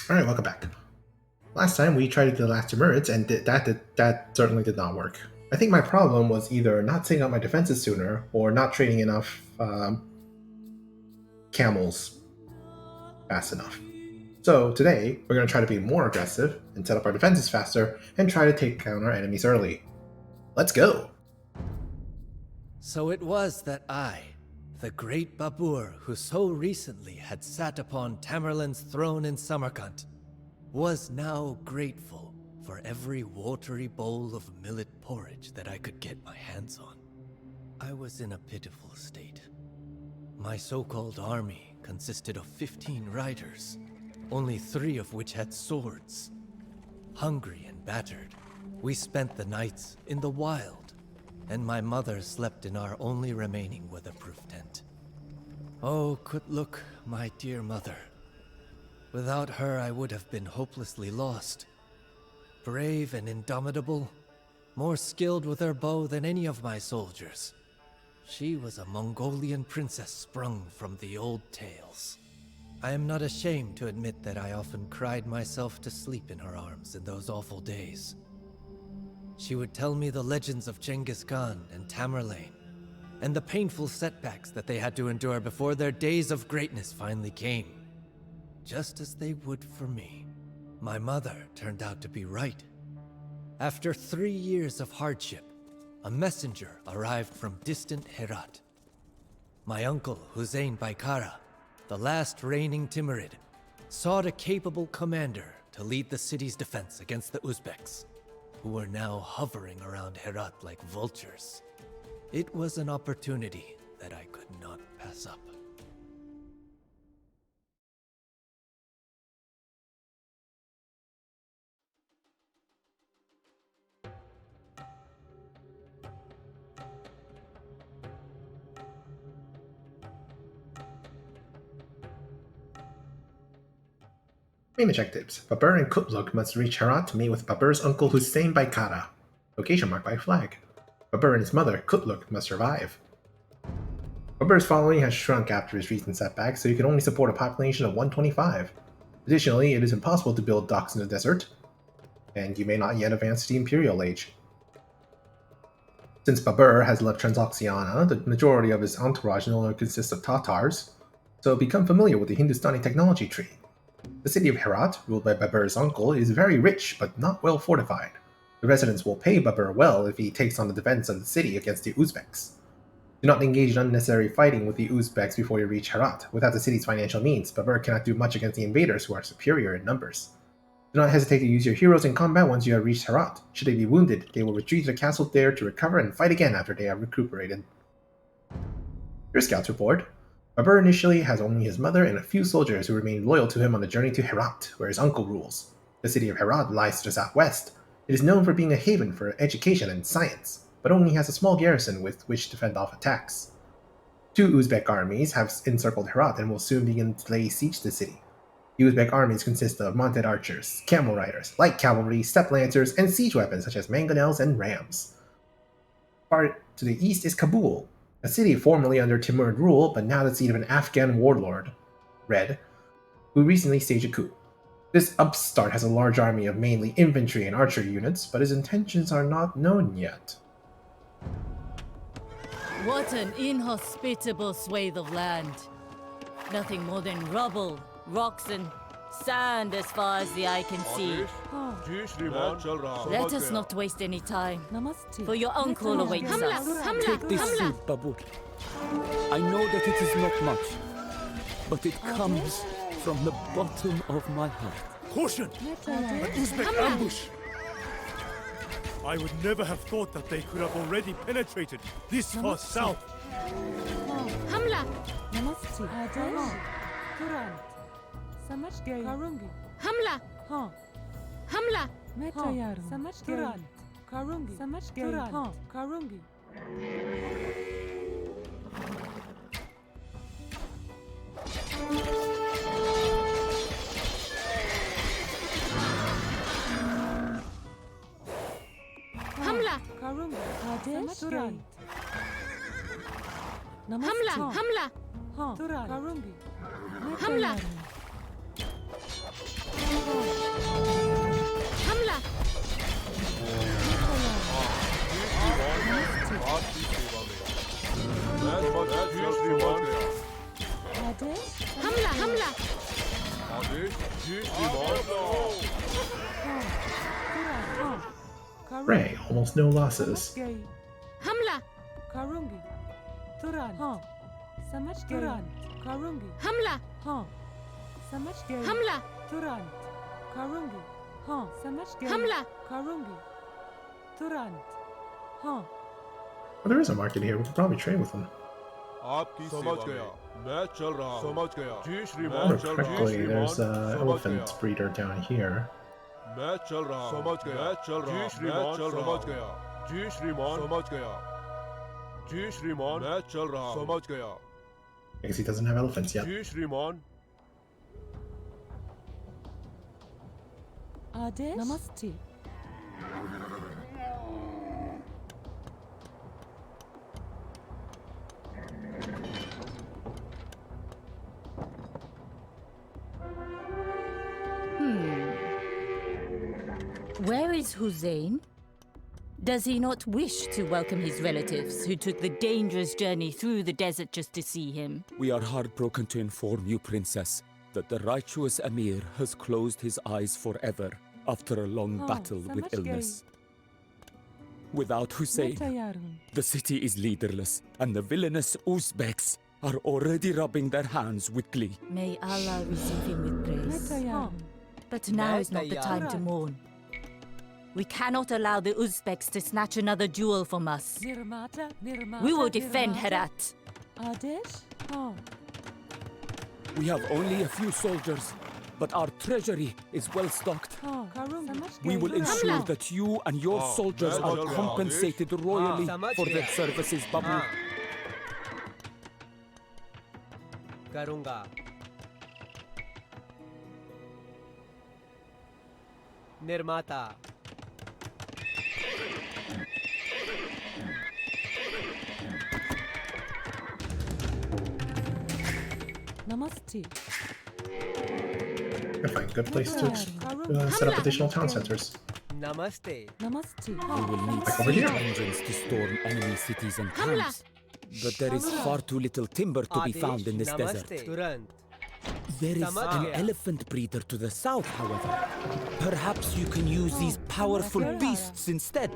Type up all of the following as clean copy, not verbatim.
Alright, welcome back. Last time we tried to do the last two merits, and that certainly did not work. I think my problem was either not setting up my defenses sooner, or not training enough camels fast enough. So today, we're going to try to be more aggressive, and set up our defenses faster, and try to take down our enemies early. Let's go! So it was that I, the great Babur who so recently had sat upon Tamerlane's throne in Samarkand, was now grateful for every watery bowl of millet porridge that I could get my hands on. I was in a pitiful state. My so-called army consisted of 15 riders, only 3 of which had swords. Hungry and battered, we spent the nights in the wild, and my mother slept in our only remaining weatherproof tent. Oh, Kutluk, my dear mother. Without her, I would have been hopelessly lost. Brave and indomitable, more skilled with her bow than any of my soldiers. She was a Mongolian princess sprung from the old tales. I am not ashamed to admit that I often cried myself to sleep in her arms in those awful days. She would tell me the legends of Genghis Khan and Tamerlane, and the painful setbacks that they had to endure before their days of greatness finally came. Just as they would for me. My mother turned out to be right. After 3 years of hardship, a messenger arrived from distant Herat. My uncle, Hussein Baikara, the last reigning Timurid, sought a capable commander to lead the city's defense against the Uzbeks, who were now hovering around Herat like vultures. It was an opportunity that I could not pass up. Main objectives. Babur and Kutluk must reach Herat to meet with Babur's uncle Hussein Baikara. Location marked by a flag. Babur and his mother, Kutluk, must survive. Babur's following has shrunk after his recent setbacks, so he can only support a population of 125. Additionally, it is impossible to build docks in the desert, and you may not yet advance to the Imperial Age. Since Babur has left Transoxiana, the majority of his entourage no longer consists of Tatars, so become familiar with the Hindustani technology tree. The city of Herat, ruled by Babur's uncle, is very rich but not well fortified. The residents will pay Babur well if he takes on the defense of the city against the Uzbeks. Do not engage in unnecessary fighting with the Uzbeks before you reach Herat. Without the city's financial means, Babur cannot do much against the invaders who are superior in numbers. Do not hesitate to use your heroes in combat once you have reached Herat. Should they be wounded, they will retreat to the castle there to recover and fight again after they have recuperated. Your scouts report. Babur initially has only his mother and a few soldiers who remain loyal to him on the journey to Herat, where his uncle rules. The city of Herat lies to the southwest. It is known for being a haven for education and science, but only has a small garrison with which to fend off attacks. 2 Uzbek armies have encircled Herat and will soon begin to lay siege to the city. The Uzbek armies consist of mounted archers, camel riders, light cavalry, steppe lancers, and siege weapons such as mangonels and rams. Far to the east is Kabul, a city formerly under Timurid rule, but now the seat of an Afghan warlord, Red, who recently staged a coup. This upstart has a large army of mainly infantry and archery units, but his intentions are not known yet. What an inhospitable swathe of land. Nothing more than rubble, rocks, and sand as far as the eye can see. Let us not waste any time, for your uncle awaits us. Take this food, Babur. I know that it is not much, but it comes from the bottom of my heart. Caution! An Uzbek ambush! I would never have thought that they could have already penetrated this far south. Hamla! Hamla! Hamla! Hamla! Hamla! Hamla! Ray, almost no losses. Hamla! Karungi. Turan. Ha. Samaj Turan. Karungi. Hamla! Ha. Samaj Hamla! Turan. Karungi. Ha. Samaj Hamla! Karungi. Turan. Ha. Well, there is a market here. We could probably trade with them. आपकी समझ गया मैं चल रहा समझ गया जी Remember श्रीमान चल रहा correctly, there's an elephant breeder down here. मैं चल रहा समझ गया मैं चल रहा जी श्रीमान समझ गया जी श्रीमान समझ गया जी श्रीमान मैं चल रहा समझ गया I guess he doesn't have elephants yet. जी श्रीमान Adesh? Namaste. Where is Hussein? Does he not wish to welcome his relatives who took the dangerous journey through the desert just to see him? We are heartbroken to inform you, Princess, that the righteous Emir has closed his eyes forever after a long battle with illness. Without Hussein, the city is leaderless, and the villainous Uzbeks are already rubbing their hands with glee. May Allah receive him with grace. But now is not the time to mourn. We cannot allow the Uzbeks to snatch another jewel from us. We will defend Herat. Adesh? We have only a few soldiers, but our treasury is well stocked. We will ensure that you and your soldiers are compensated royally for their services, Babu. करूंगा निर्माता Namaste. I find a good place to set up additional town centers. नमस्ते Namaste. We will need Like over siege here. engines to storm enemy cities and camps. But there is far too little timber to be found in this desert. तुरंत There is an elephant breeder to the south, however. Perhaps you can use these powerful beasts instead.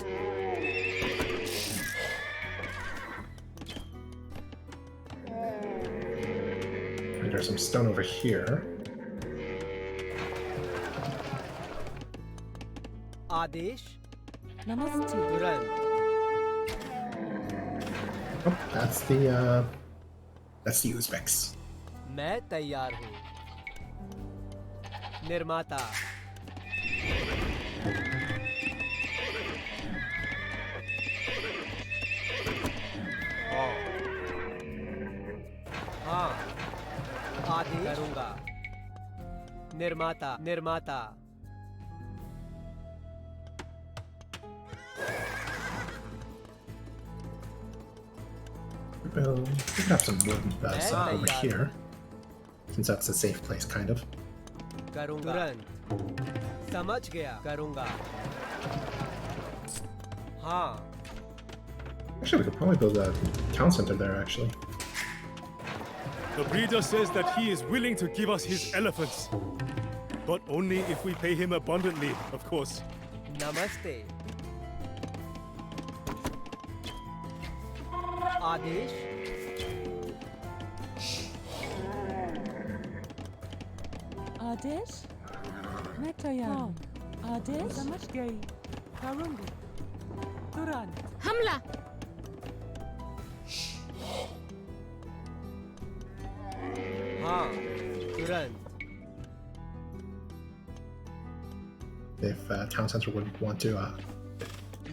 And there's some stone over here. Adesh Namaste. तुरंत Oh, that's the Uzbeks. मैं तैयार हूँ निर्माता हाँ आदेश करूँगा निर्माता निर्माता Well, we could have some wood stuff over here, since that's a safe place, kind of. करूँगा तुरंत समझ गया करूँगा हाँ Actually, we could probably build a town center there, actually. The breeder says that he is willing to give us his elephants. But only if we pay him abundantly, of course. नमस्ते आदेश Adesh? मैं तैयार हूँ। आदेश? समझ गई। करूँगी। तुरंत। हमला! हाँ तुरंत If town center would want to build,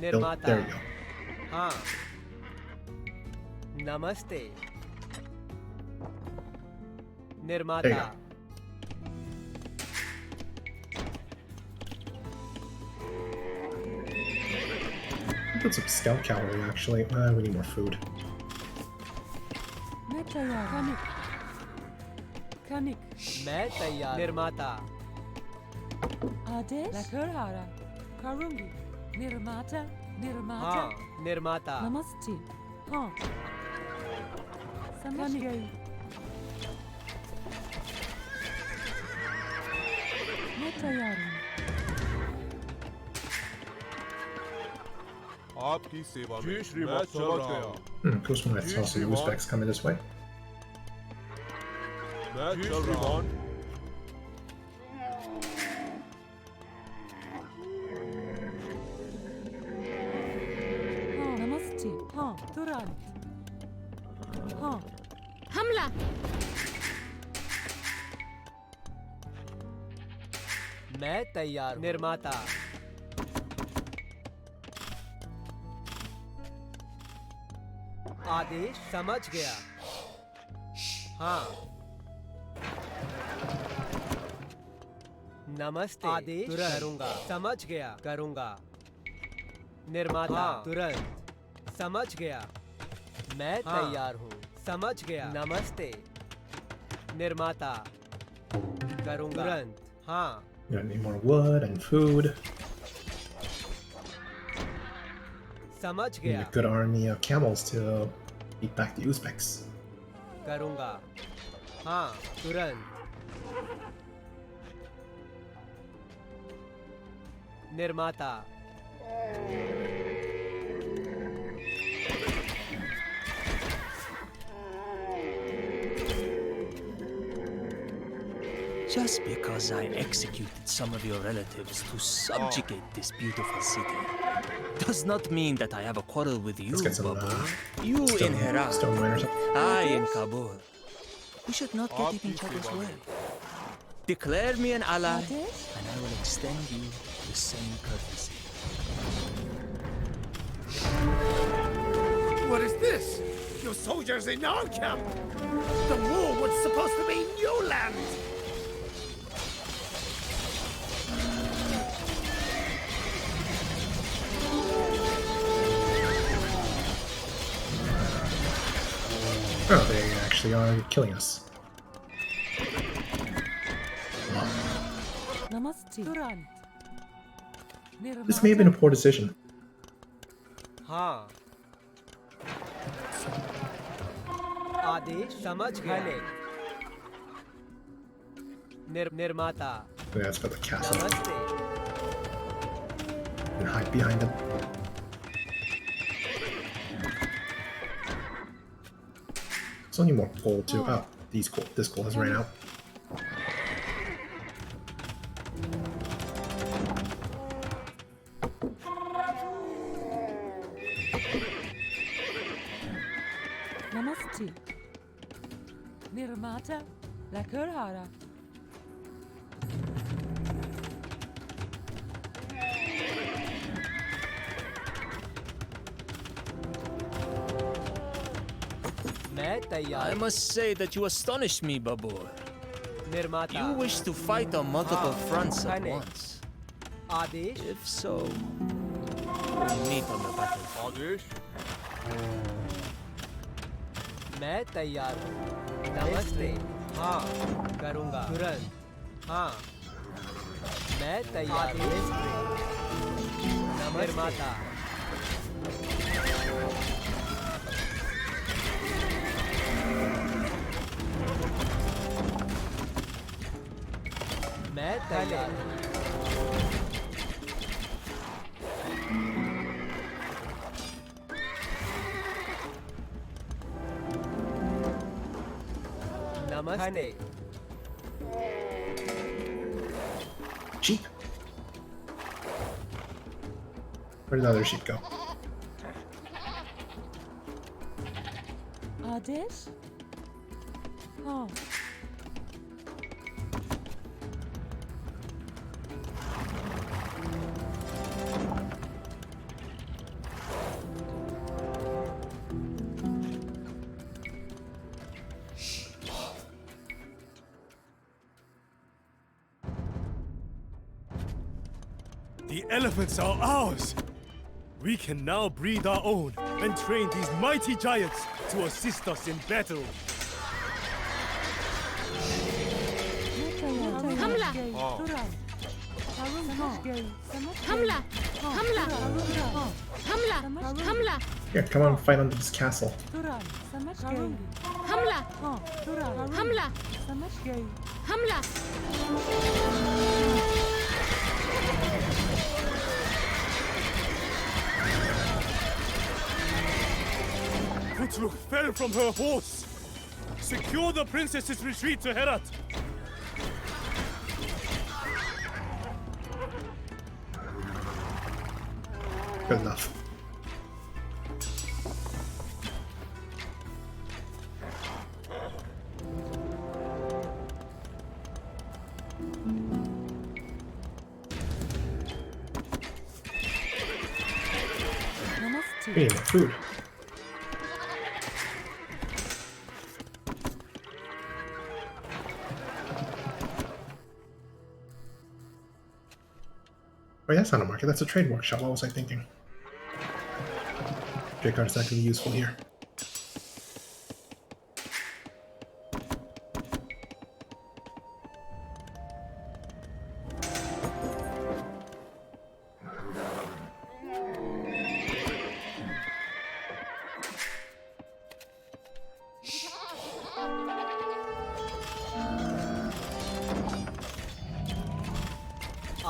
निर्माता there you go. हाँ नमस्ते निर्माता Put some scout cavalry, actually. We need more food. मैं तैयार। कनिक। कनिक। मैं तैयार निर्माता आदेश? लकड़हारा। करूँगी। निर्माता? निर्माता? हाँ निर्माता नमस्ते। हाँ। समझ गई। मैं तैयार हूँ। आपकी सेवा में। जी श्रीमान, समझ गया। Goes from that. Also, the Uzbeks coming this way. मैं चल रहा हूँ। हाँ नमस्ते हाँ तुरंत हाँ हमला मैं तैयार हूँ। निर्माता आदेश समझ गया। हाँ नमस्ते आदेश करूंगा। समझ गया करूंगा। निर्माता तुरंत समझ गया। मैं तैयार हूँ। समझ गया। नमस्ते निर्माता करूंगा तुरंत। हाँ We're gonna need more wood and food. समझ Need गया a good army of camels to beat back the Uzbeks. करूंगा। हाँ तुरंत। निर्माता Just because I executed some of your relatives to subjugate this beautiful city does not mean that I have a quarrel with you, Let's get some Babu. You in Herat, stone mine or something. I in Kabul. We should not get in each other's way. Declare me an ally, and I will extend you the same courtesy. What is this? Your soldiers in our camp! The war was supposed to be new land! Oh, they actually are killing us. नमस्ते तुरंत This may have been a poor decision. हाँ आदेश समझ गए। निर्माता Yeah, that's about the castle. नमस्ते And hide behind them. There's only more coal too. Oh, this coal has ran out. नमस्ते निर्माता लकड़हारा मैं तैयार I must say that you astonish me, Babu. निर्माता You wish to fight on multiple fronts at Kane. once. Adesh If so, we'll meet on the battlefield. आदेश मैं तैयार हूँ। नमस्ते हाँ करूँगा तुरंत। हाँ मैं तैयार हूँ। निर्माता मैं तैयार हूँ। नमस्ते Sheep. Where did the other sheep go? आदेश हाँ The elephants are ours! We can now breed our own and train these mighty giants to assist us in battle. हमला हमला हमला हमला हमला Here, come on, fight under this castle. हमला हमला हमला Kutluk fell from her horse. Secure the princess's retreat to Herat. Good enough. We need more food. Oh yeah, that's not a market, that's a trade workshop. What was I thinking? Trade card is not going to be useful here.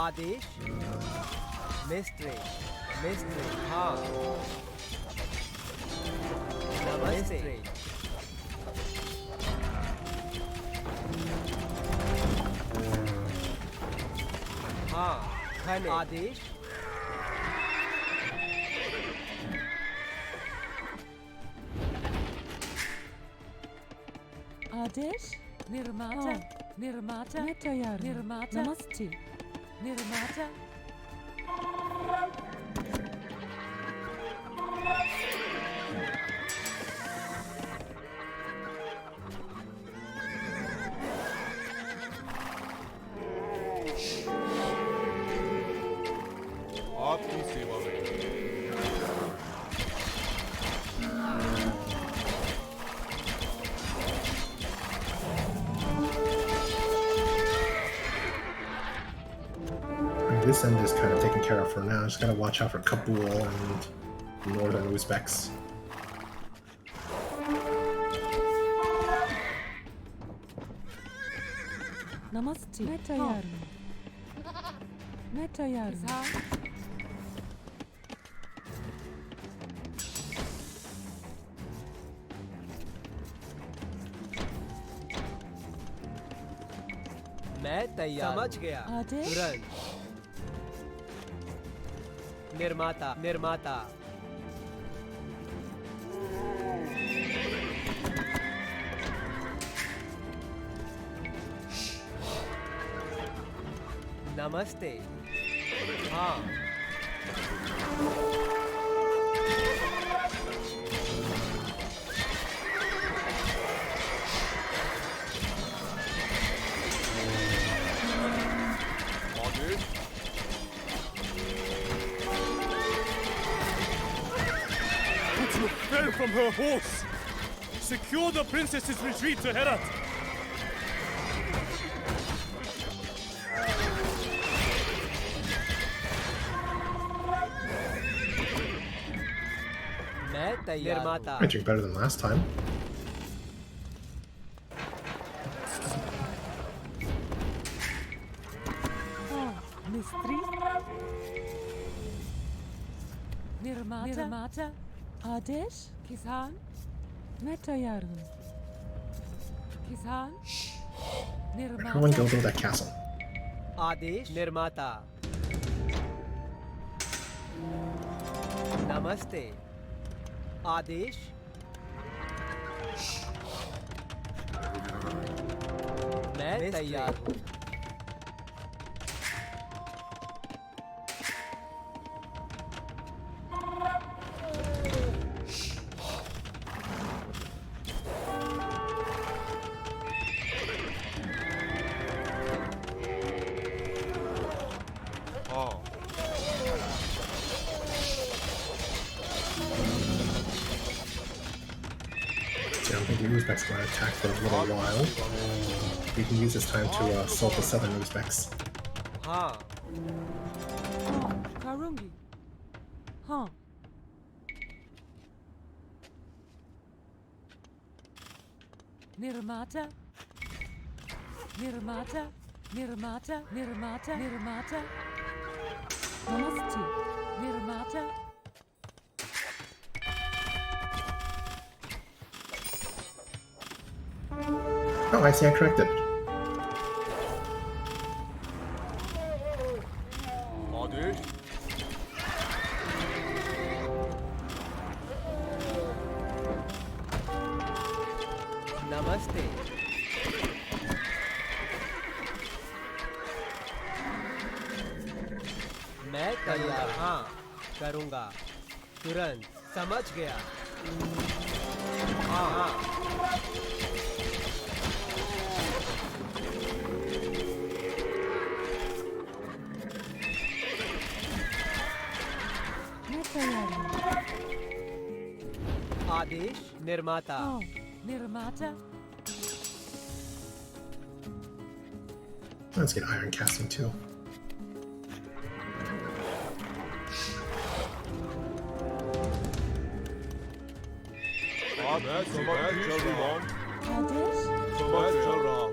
Adesh mystery mystery हाँ नमस्ते हाँ खने आदेश आदेश निर्माता निर्माता मैं तैयार निर्माता नमस्ते निर्माता आपकी सेवा में This end is kind of taken care of for now. Just gotta watch out for Kabul and northern Uzbeks. नमस्ते मैं तैयार हूँ मैं तैयार हूँ मैं तैयार समझ गया आदेश तुरंत निर्माता निर्माता नमस्ते हाँ आदेश Kutluk fell from her horse. Secure the princess's retreat to Herat. मैं तैयार निर्माता Might drink better than last time. मिस्त्री निर्माता आदेश किसान मैं तैयार हूँ किसान Everyone go build that castle. आदेश निर्माता नमस्ते आदेश मैं तैयार हूँ हाँ So I don't think the Uzbeks are going to attack for a little while. We can use this time to assault the southern Uzbeks. हाँ हाँ करूँगी हाँ निर्माता निर्माता निर्माता निर्माता निर्माता नमस्ते निर्माता Oh, I see I corrected. Adesh. Namaste. मैं तैयार हाँ करूँगा तुरंत समझ गया हाँ हाँ मैं तैयार हूँ आदेश निर्माता हाँ निर्माता Let's get iron casting too. मैं चल रहा हूँ। आदेश मैं चल रहा हूँ।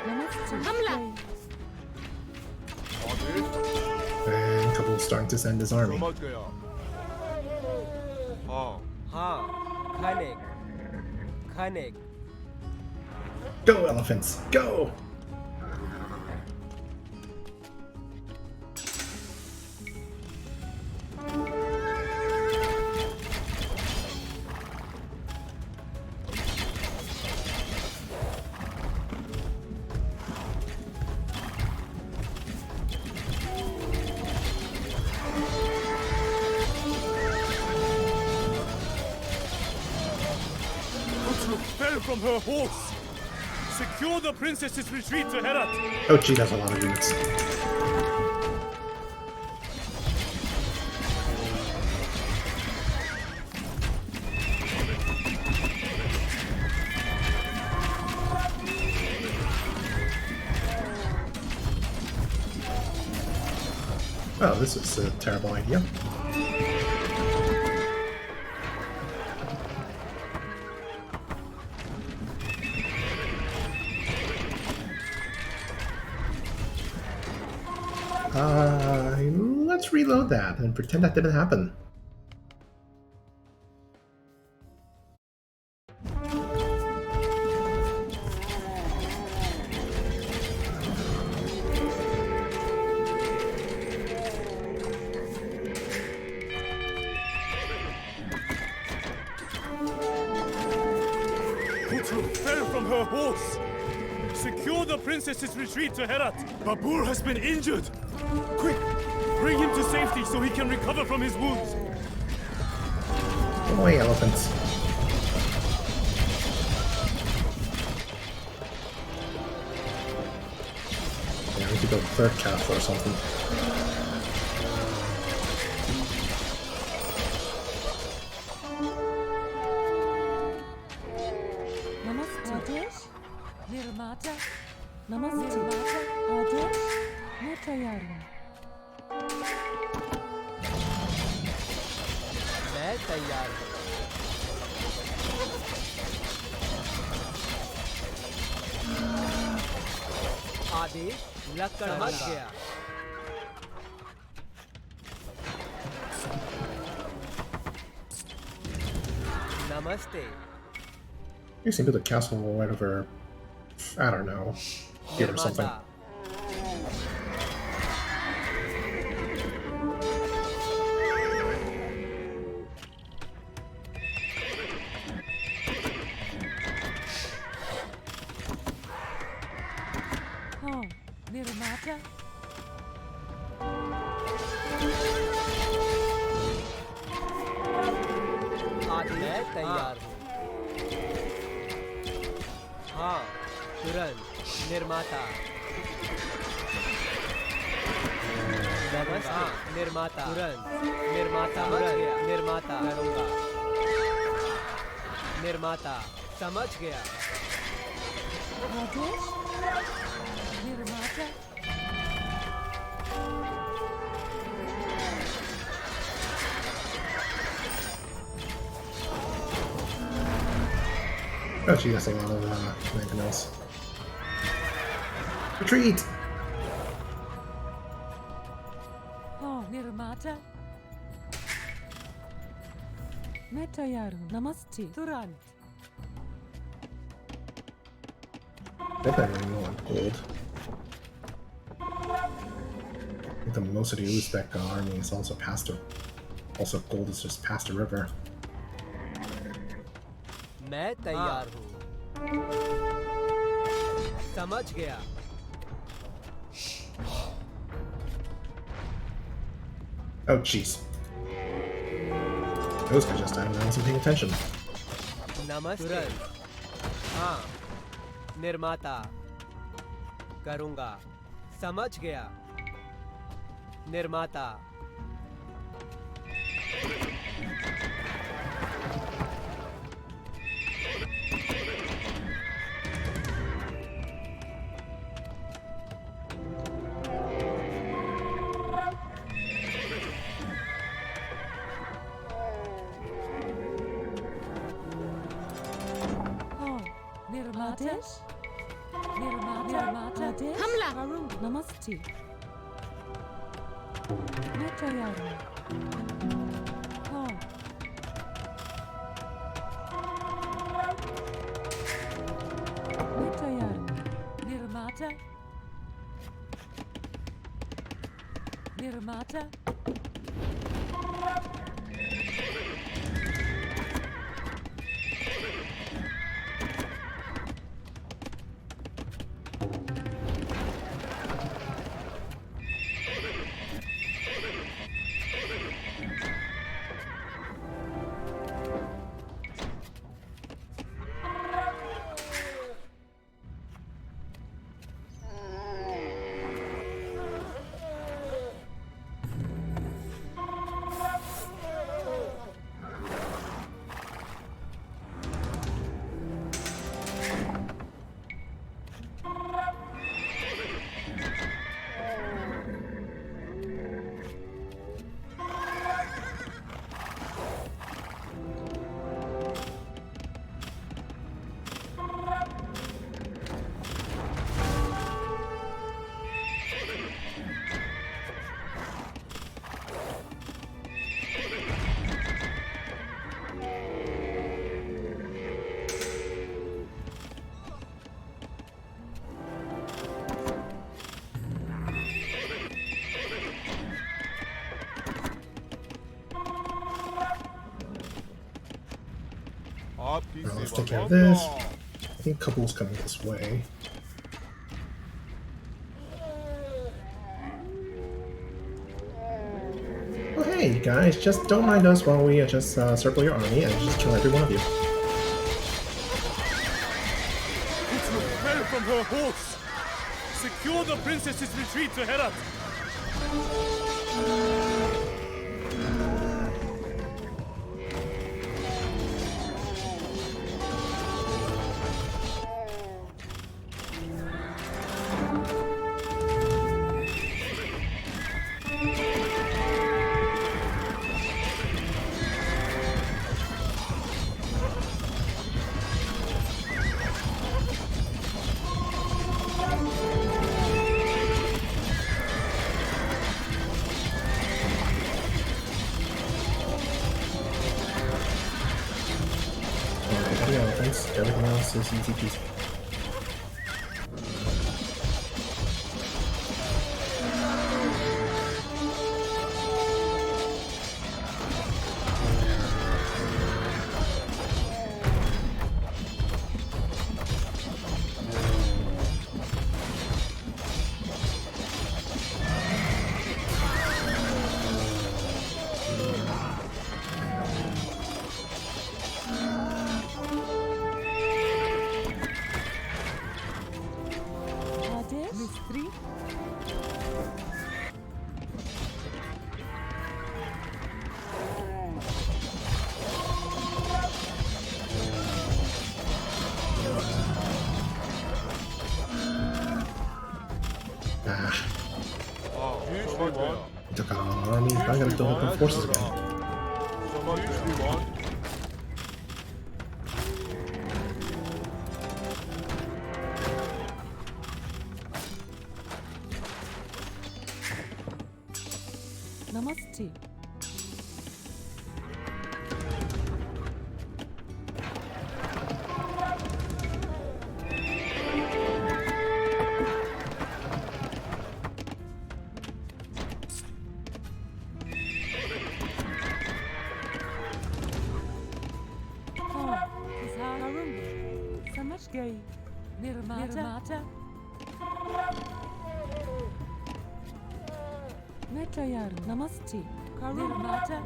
नमस्ते हमला आदेश And Kabul's starting to send his army. समझ गया। हाँ हाँ खनिक Go, elephants! Go! Fell from her horse. Secure the princess's retreat to Herat. Oh, gee, that's a lot of units. Oh, this is a terrible idea. Let's reload that and pretend that didn't happen. Kutu fell from her horse. Secure the princess's retreat to Herat. Babur has been injured. Quick, bring him to safety so he can recover from his wounds. Away, elephants. Yeah, we could go third castle or something. नमस्ते आदेश निर्माता नमस्ते निर्माता आदेश मैं तैयार हूँ मैं तैयार हूँ आदेश लक्कड़ समझ गया नमस्ते You seem to the castle right over, I don't know, here or something. निर्माता हाँ निर्माता आदेश मैं तैयार हूँ हाँ तुरंत निर्माता नमस्ते निर्माता तुरंत निर्माता तुरंत निर्माता करूँगा निर्माता समझ गया आदेश निर्माता Oh, gee, that's a lot of anything else. Retreat! हाँ निर्माता Metayaru. Namaste. Turant. I bet they're running low on gold. I think the most of the Uzbek army is also past the... Also, gold is just past the river. मैं तैयार हूँ समझ गया Oh, jeez. Those guys just died and I wasn't paying attention. नमस्ते हाँ निर्माता करूँगा समझ गया निर्माता Nirmatesh? Nirmata? Hamla! Varun, namaste. Metayaru. Oh. Metayaru. Nirmata? Nirmata? Alright, let's take care of this. I think Kabul's coming this way. Oh hey, you guys, just don't mind us while we just circle your army and just kill every one of you. Kutluk fell from her horse. Secure the princess's retreat to Herat. Alright, the elephants. Everything else is easy peasy. Mystery? Ah, समझ गया we took out all our armies. Now I gotta build up my forces again. समझ श्रीमान Namaste. Samashgay. Nirmata. Metayar Namaste. Nirmata.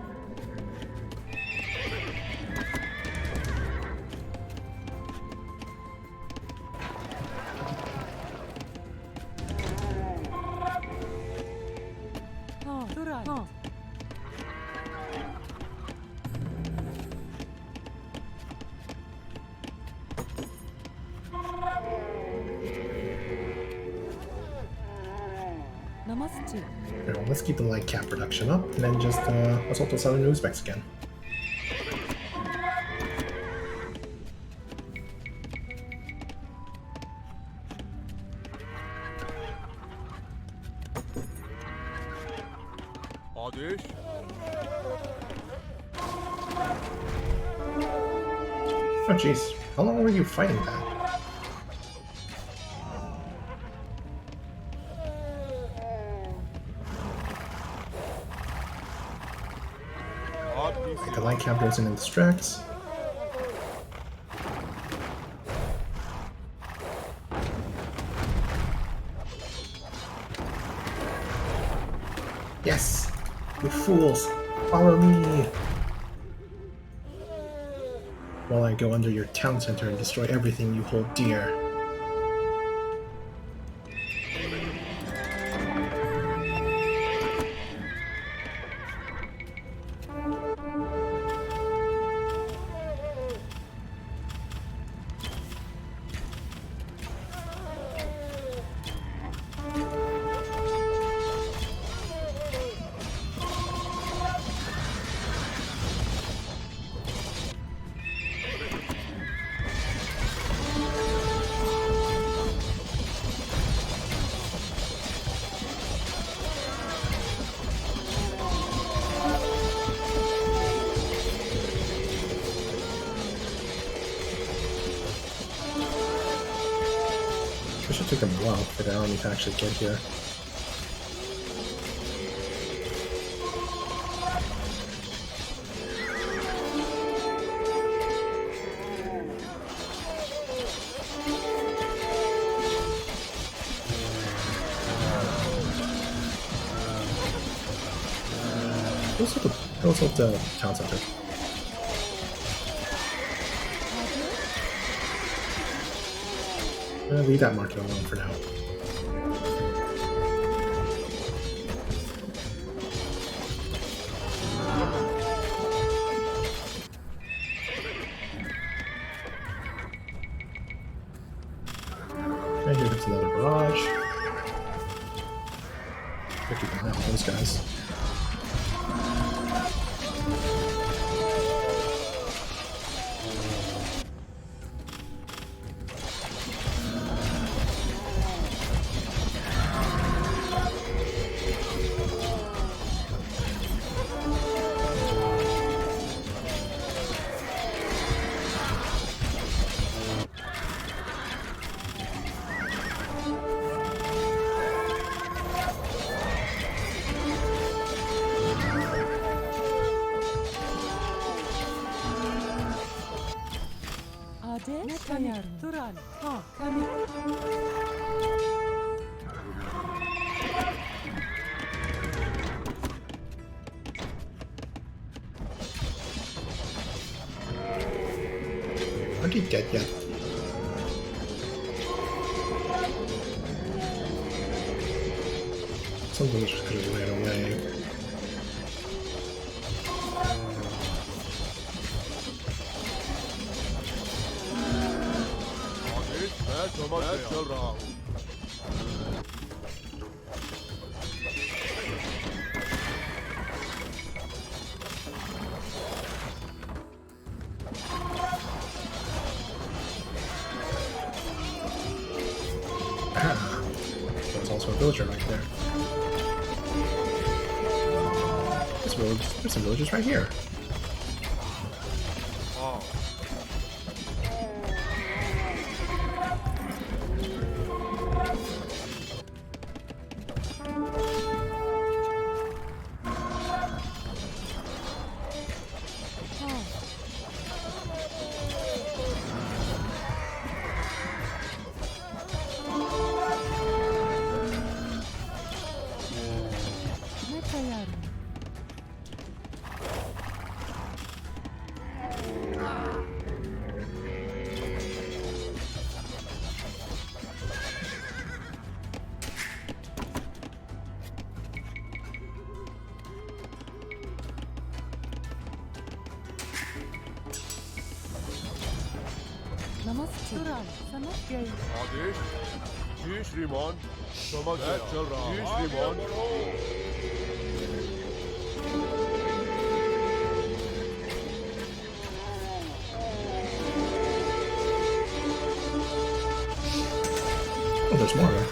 Oh, right. Oh. Namaste. Alright, well, let's keep the light cap production up, and then just assault the southern Uzbeks again. Adesh Oh jeez, how long were you fighting that? आपकी The light cap goes in and distracts. Yes! You fools! Follow me! While I go under your town center and destroy everything you hold dear. It should take them a while for the army to actually get here. Let's hope the town center. Leave that market alone for now. And here comes another barrage. Gotta keep an eye on those guys. Metayar Turan. Oh, kami. Aren't you dead yet? Some villagers could have ran away. आदेश मैं चल रहा हूँ Ah, there's also a villager right there. There's some villagers right here. हाँ नमस्ते समझ गए आदेश जी श्रीमान समझ गया चल रहा जी श्रीमान Oh, there's more there.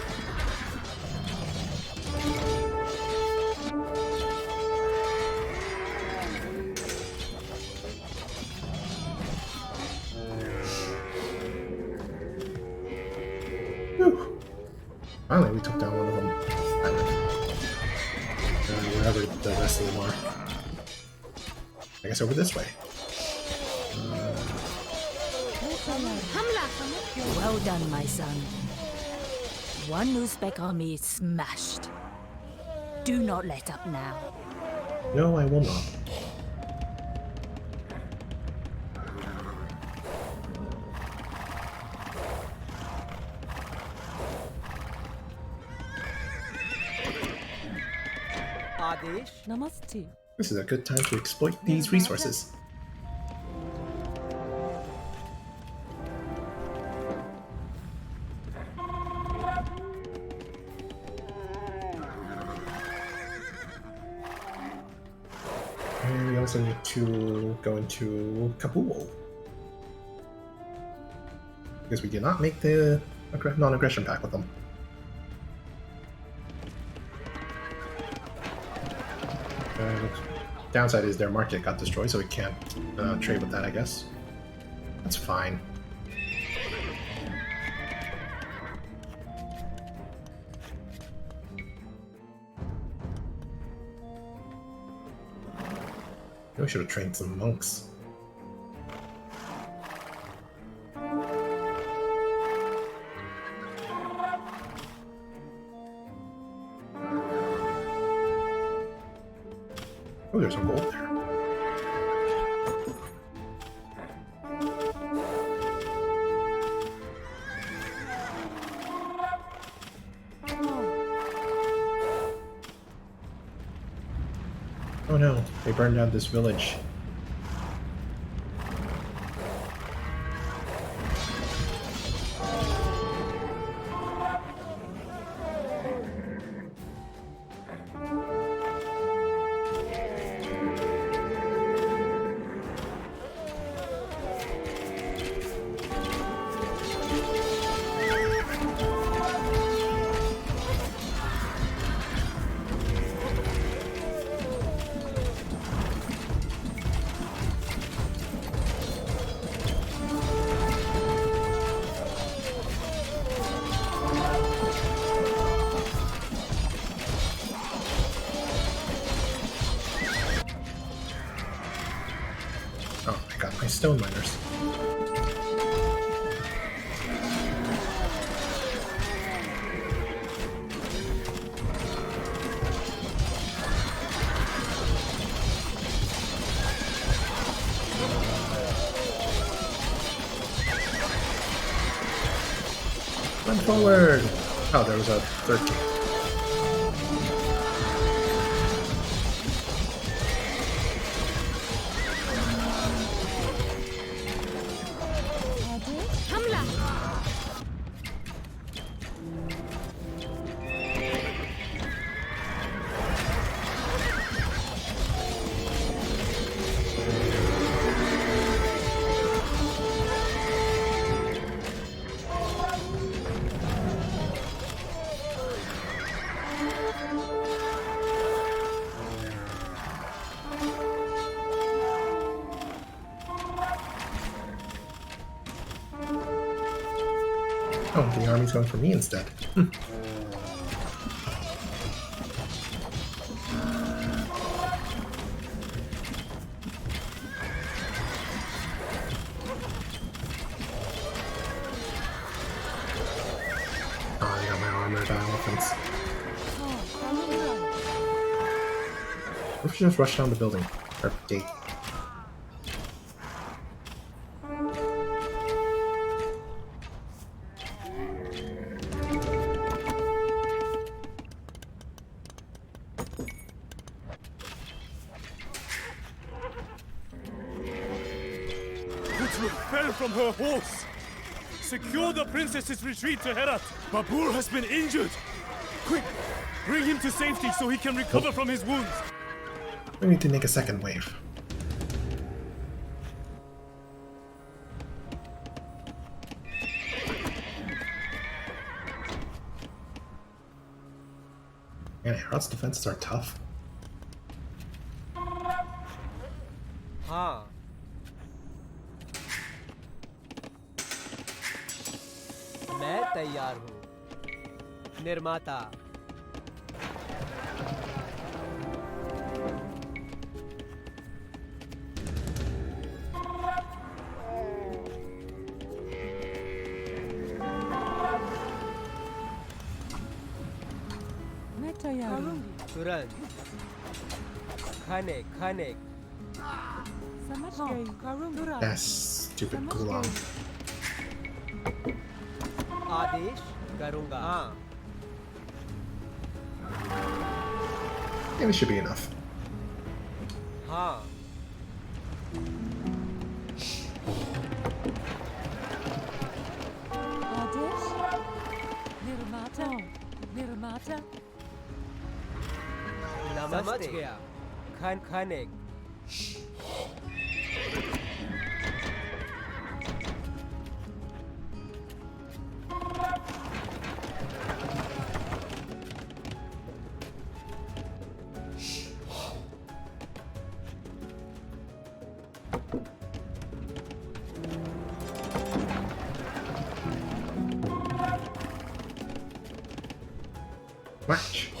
Whew. Finally, we took down one of them. Wherever the rest of them are. I guess over this way. Well done, my son. One Uzbek army is smashed. Do not let up now. No, I will not. आदेश नमस्ते This is a good time to exploit these resources. And we also need to go into Kabul. Because we did not make the non-aggression pact with them. Downside is their market got destroyed, so we can't trade with that, I guess. That's fine. We should have trained some monks. Oh, there's some gold there. Oh no, they burned down this village. Oh, I got my stone miners. Run forward! Oh, there was a 13. Oh, the army's going for me instead. Oh, I got my armored elephants. What if we just rush down the building? Or gate? Kutluk fell from her horse! Secure the princess's retreat to Herat. Babur has been injured. Quick, bring him to safety so he can recover from his wounds. We need to make a second wave. Man, Herat's defenses are tough. हाँ मैं तैयार हूँ निर्माता मैं तैयार हूँ तुरंत खाने खाने समझ गई तुरंत That stupid Gulam. आदेश करूँगा हाँ Yeah, this should be enough. हाँ आदेश निर्माता निर्माता समझ गया खाने March.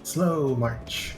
Slow march.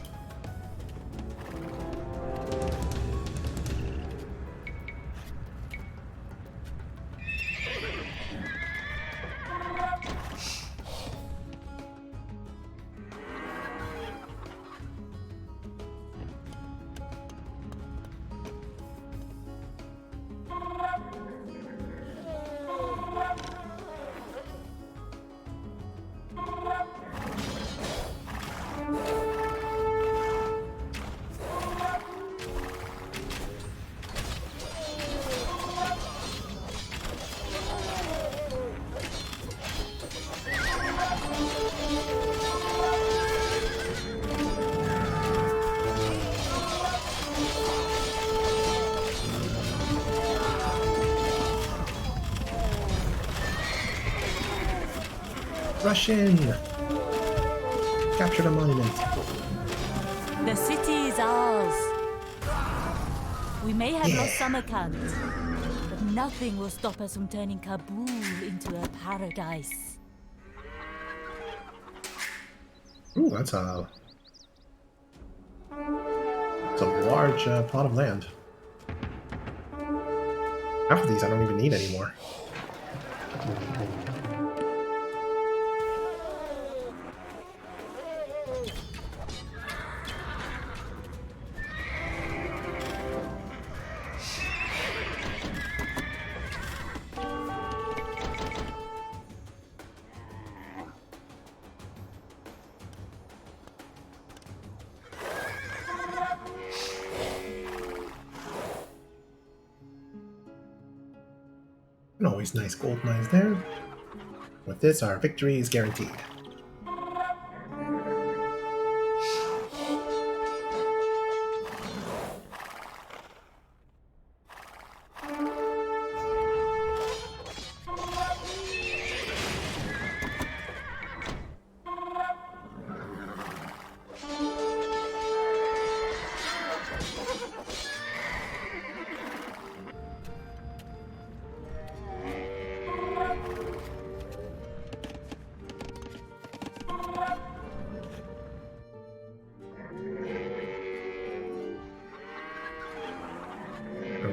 Rush in! Capture the monument. The city is ours. We may have lost Samarkand, but nothing will stop us from turning Kabul into a paradise. Ooh, that's a large plot of land. Half of these I don't even need anymore. And always nice gold mines there. With this, our victory is guaranteed.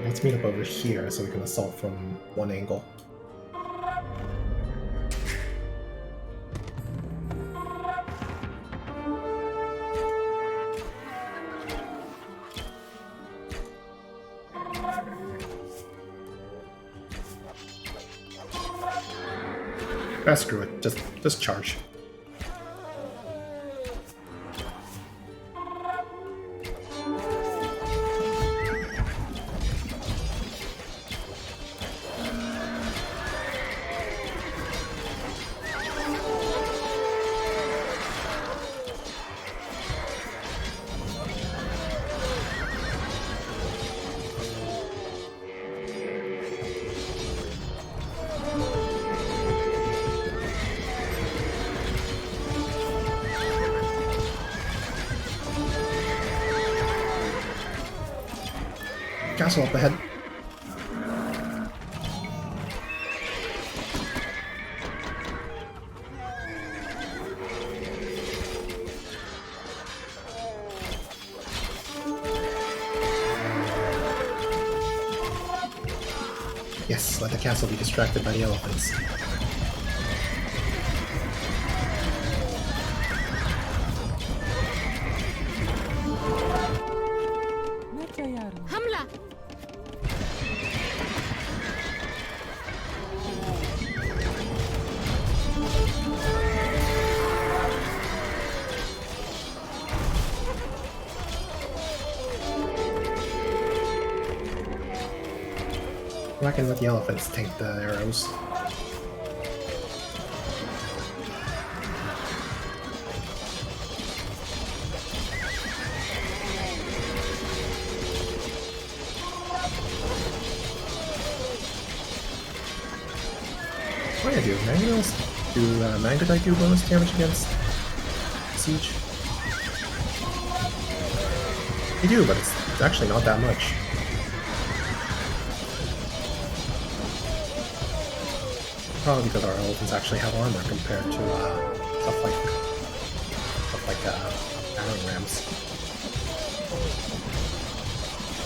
Let's meet up over here so we can assault from one angle. Screw it. Just charge. castle up ahead. Yes, let the castle be distracted by the elephants. Hamla! I can let the elephants tank the arrows. What do I do? Mangonels? Do Mangodite do bonus damage against siege? They do, but it's actually not that much. Probably because our elephants actually have armor compared to stuff like battering rams.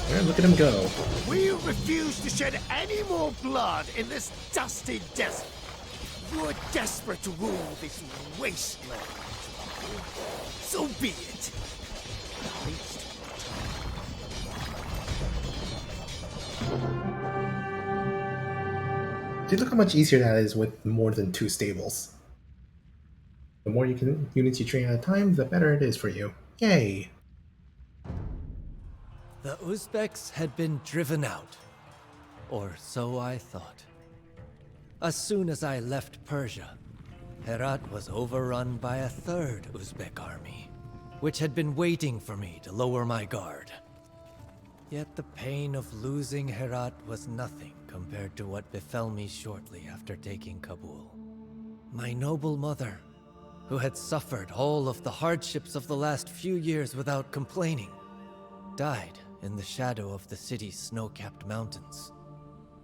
Yeah, look at him go. We refuse to shed any more blood in this dusty desert. You are desperate to rule this wasteland. So be it. At least. See, look how much easier that is with more than 2 stables. The more units you train at a time, the better it is for you. Yay! The Uzbeks had been driven out. Or so I thought. As soon as I left Persia, Herat was overrun by a third Uzbek army, which had been waiting for me to lower my guard. Yet the pain of losing Herat was nothing compared to what befell me shortly after taking Kabul. My noble mother, who had suffered all of the hardships of the last few years without complaining, died in the shadow of the city's snow-capped mountains.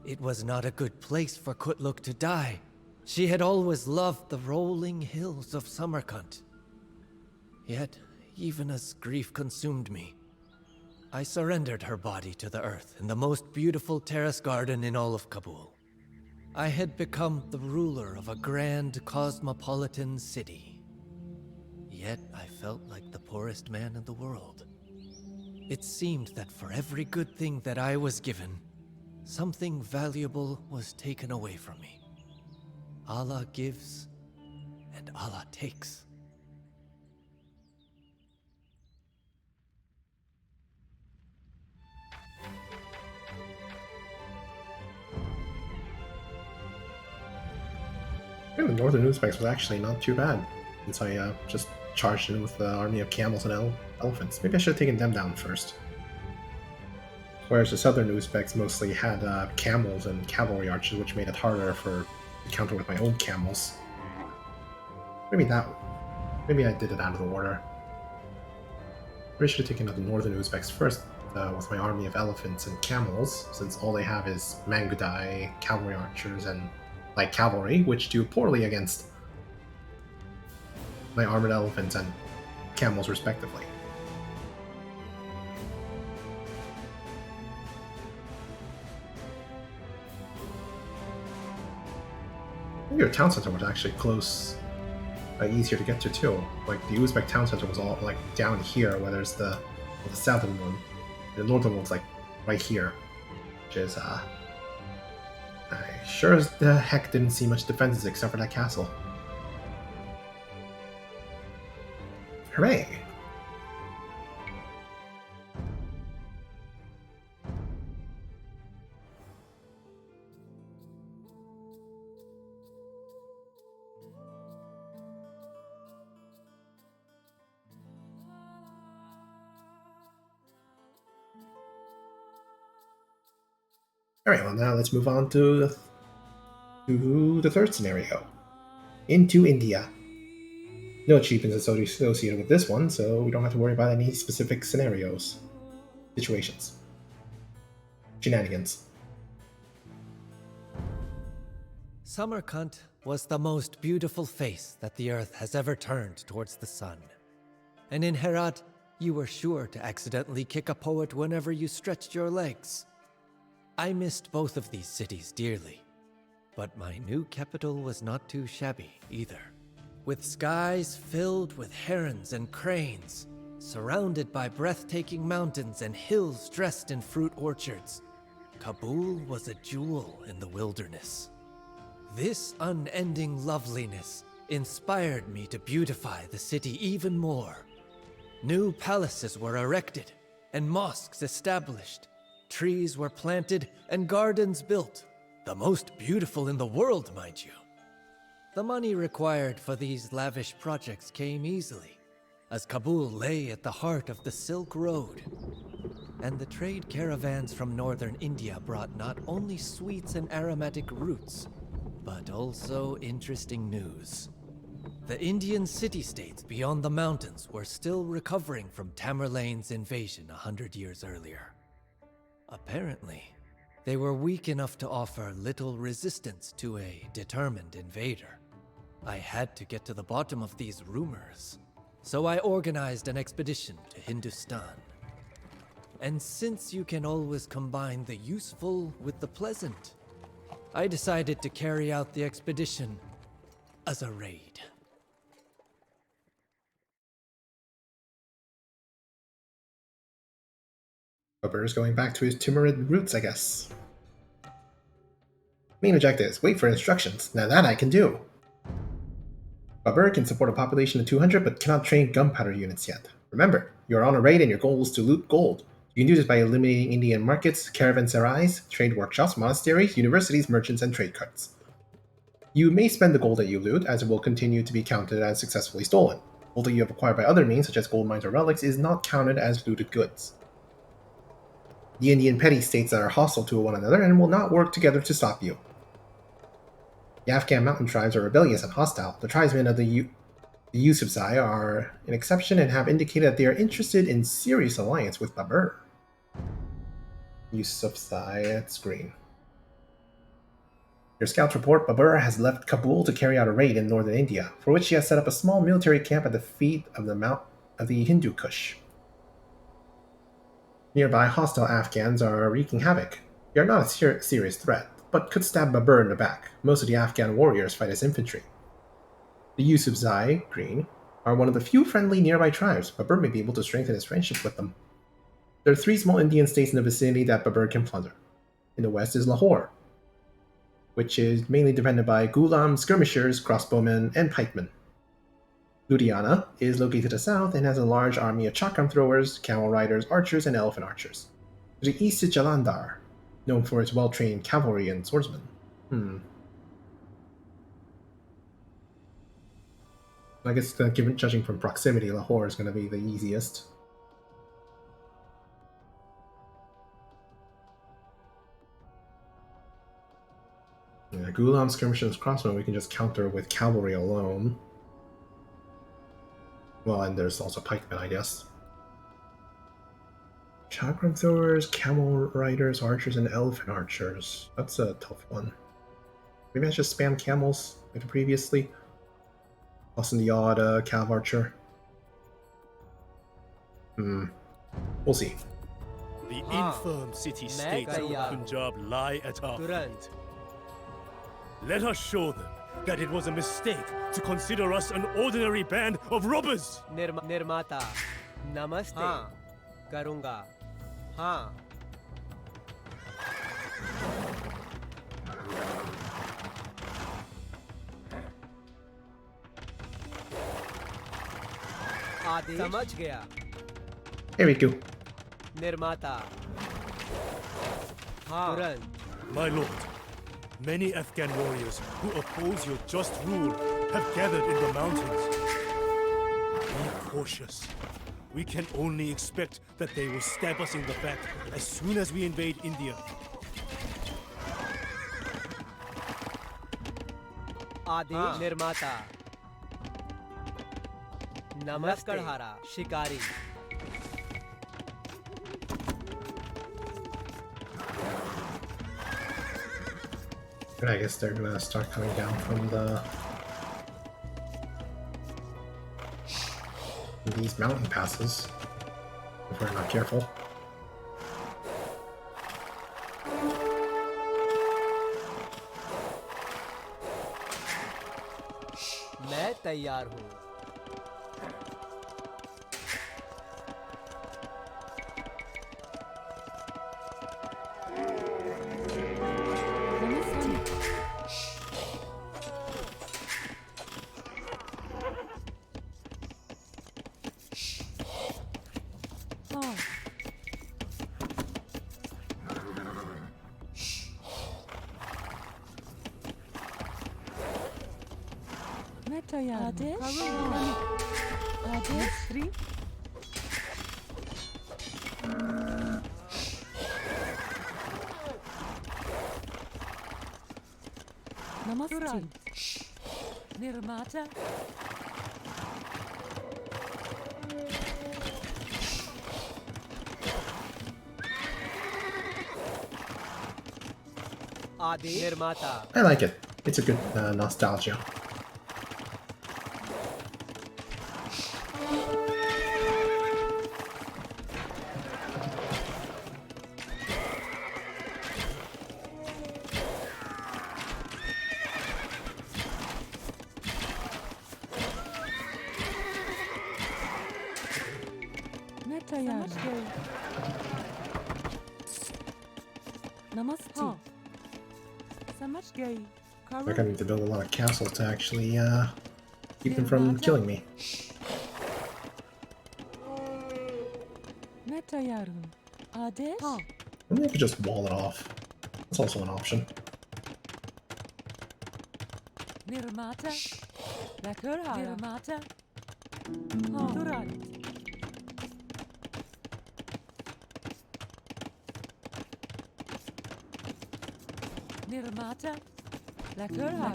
It was not a good place for Kutluk to die. She had always loved the rolling hills of Samarkand. Yet, even as grief consumed me, I surrendered her body to the earth in the most beautiful terrace garden in all of Kabul. I had become the ruler of a grand cosmopolitan city. Yet I felt like the poorest man in the world. It seemed that for every good thing that I was given, something valuable was taken away from me. Allah gives, and Allah takes. I think the northern Uzbeks was actually not too bad, since I just charged in with the army of camels and elephants. Maybe I should have taken them down first. Whereas the southern Uzbeks mostly had camels and cavalry archers, which made it harder to counter with my own camels. Maybe I did it out of the order. Maybe I should have taken out the northern Uzbeks first with my army of elephants and camels, since all they have is Mangudai, cavalry archers, and light cavalry, which do poorly against my armored elephants and camels respectively. Your town center was actually close, easier to get to too. Like the Uzbek town center was all like down here, where there's the southern one. The northern one's like right here, which is I sure as the heck didn't see much defenses except for that castle. Hooray! Alright, well now let's move on to the third scenario. Into India. No achievements associated with this one, so we don't have to worry about any specific situations. Shenanigans. Samarkand was the most beautiful face that the earth has ever turned towards the sun. And in Herat, you were sure to accidentally kick a poet whenever you stretched your legs. I missed both of these cities dearly, but my new capital was not too shabby either. With skies filled with herons and cranes, surrounded by breathtaking mountains and hills dressed in fruit orchards, Kabul was a jewel in the wilderness. This unending loveliness inspired me to beautify the city even more. New palaces were erected and mosques established. Trees were planted and gardens built, the most beautiful in the world, mind you. The money required for these lavish projects came easily, as Kabul lay at the heart of the Silk Road. And the trade caravans from northern India brought not only sweets and aromatic roots, but also interesting news. The Indian city-states beyond the mountains were still recovering from Tamerlane's invasion 100 years earlier. Apparently, they were weak enough to offer little resistance to a determined invader. I had to get to the bottom of these rumors, so I organized an expedition to Hindustan. And since you can always combine the useful with the pleasant, I decided to carry out the expedition as a raid. Babur is going back to his Timurid roots, I guess. Main objectives. Wait for instructions. Now that I can do. Babur can support a population of 200 but cannot train gunpowder units yet. Remember, you are on a raid and your goal is to loot gold. You can do this by eliminating Indian markets, caravanserais, trade workshops, monasteries, universities, merchants, and trade carts. You may spend the gold that you loot, as it will continue to be counted as successfully stolen. Gold that you have acquired by other means, such as gold mines or relics, is not counted as looted goods. The Indian petty states that are hostile to one another and will not work together to stop you. The Afghan mountain tribes are rebellious and hostile. The tribesmen of the Yusufzai are an exception and have indicated that they are interested in serious alliance with Babur. Yusufzai, it's green. Your scouts report Babur has left Kabul to carry out a raid in northern India, for which he has set up a small military camp at the feet of the Hindu Kush. Nearby, hostile Afghans are wreaking havoc. They are not a serious threat, but could stab Babur in the back. Most of the Afghan warriors fight as infantry. The Yusufzai, green, are one of the few friendly nearby tribes. Babur may be able to strengthen his friendship with them. There are 3 small Indian states in the vicinity that Babur can plunder. In the west is Lahore, which is mainly defended by Ghulam, skirmishers, crossbowmen, and pikemen. Ludhiana is located to the south and has a large army of chakram throwers, camel riders, archers, and elephant archers. To the east is Jalandhar, known for its well-trained cavalry and swordsmen. I guess judging from proximity, Lahore is going to be the easiest. Yeah, Ghulam, skirmishers, crossbowmen we can just counter with cavalry alone. Well, and there's also pikemen, I guess. Chakram throwers, camel riders, archers, and elephant archers. That's a tough one. Maybe I should spam camels like previously. Plus in the odd cav archer. We'll see. The infirm city-states of Punjab lie at our feet. Let us show them that it was a mistake to consider us an ordinary band of robbers. Nirmata, namaste. Karunga. हाँ आदेश समझ गया Here we go. निर्माता हाँ तुरंत My lord, many Afghan warriors who oppose your just rule have gathered in the mountains. Be cautious. We can only expect that they will stab us in the back as soon as we invade India. आदेश निर्माता नमस्ते शिकारी And I guess they're gonna start coming down from these mountain passes if we're not careful. मैं तैयार हूँ। मैं तैयार हूँ। आदेश 3 नमस्ते निर्माता आदेश निर्माता I like it. It's a good nostalgia. मैं तैयार हूँ। नमस्ते समझ गई They're gonna need to build a lot of castles to actually keep them from killing me. मैं तैयार हूँ। आदेश Maybe I could just wall it off. That's also an option. निर्माता लकड़हारा निर्माता तुरंत निर्माता लकड़हारा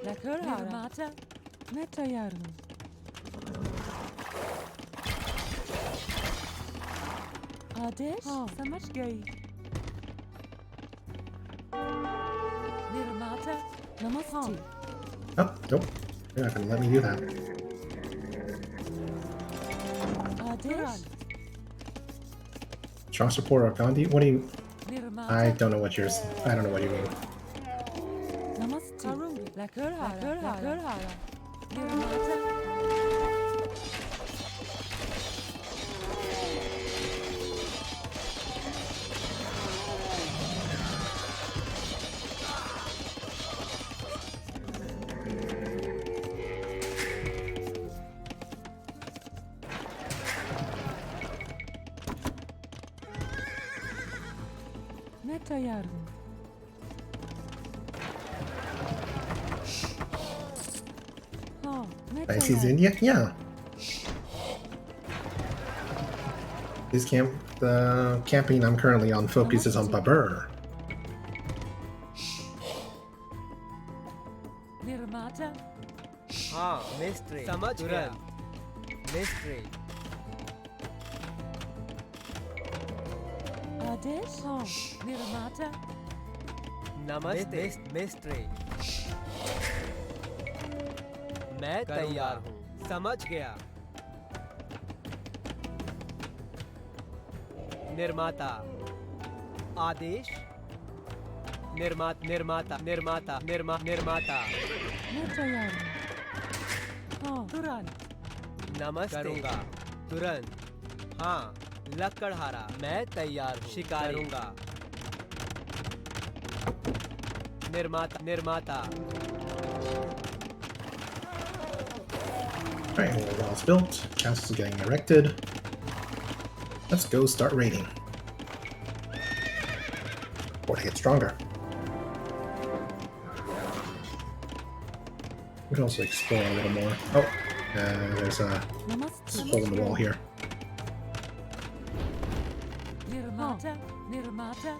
निर्माता मैं तैयार हूँ। आदेश समझ गई निर्माता नमस्ते Oh, nope. You're not gonna let me do that. Adesh Strong support Gandhi? What do you... निर्माता I don't know what yours... I don't know what you mean. नमस्ते लकड़हारा निर्माता मैं तैयार हूँ। हाँ, मैं Dynasties तैयार India? Yeah. The campaign I'm currently on focuses on Babur. निर्माता हाँ मिस्ट्री समझ गया मिस्ट्री आदेश निर्माता नमस्ते मिस्ट्री मैं तैयार हूँ समझ गया निर्माता आदेश निर्माता मैं तैयार हूँ। हाँ तुरंत नमस्ते करूँगा तुरंत हाँ लकड़हारा मैं तैयार हूँ शिकार करूँगा निर्माता Alright, well, wall's built. Castle's getting erected. Let's go start raiding. Or to get stronger. We can also explore a little more. Oh, there's a नमस्ते hole in the wall here. निर्माता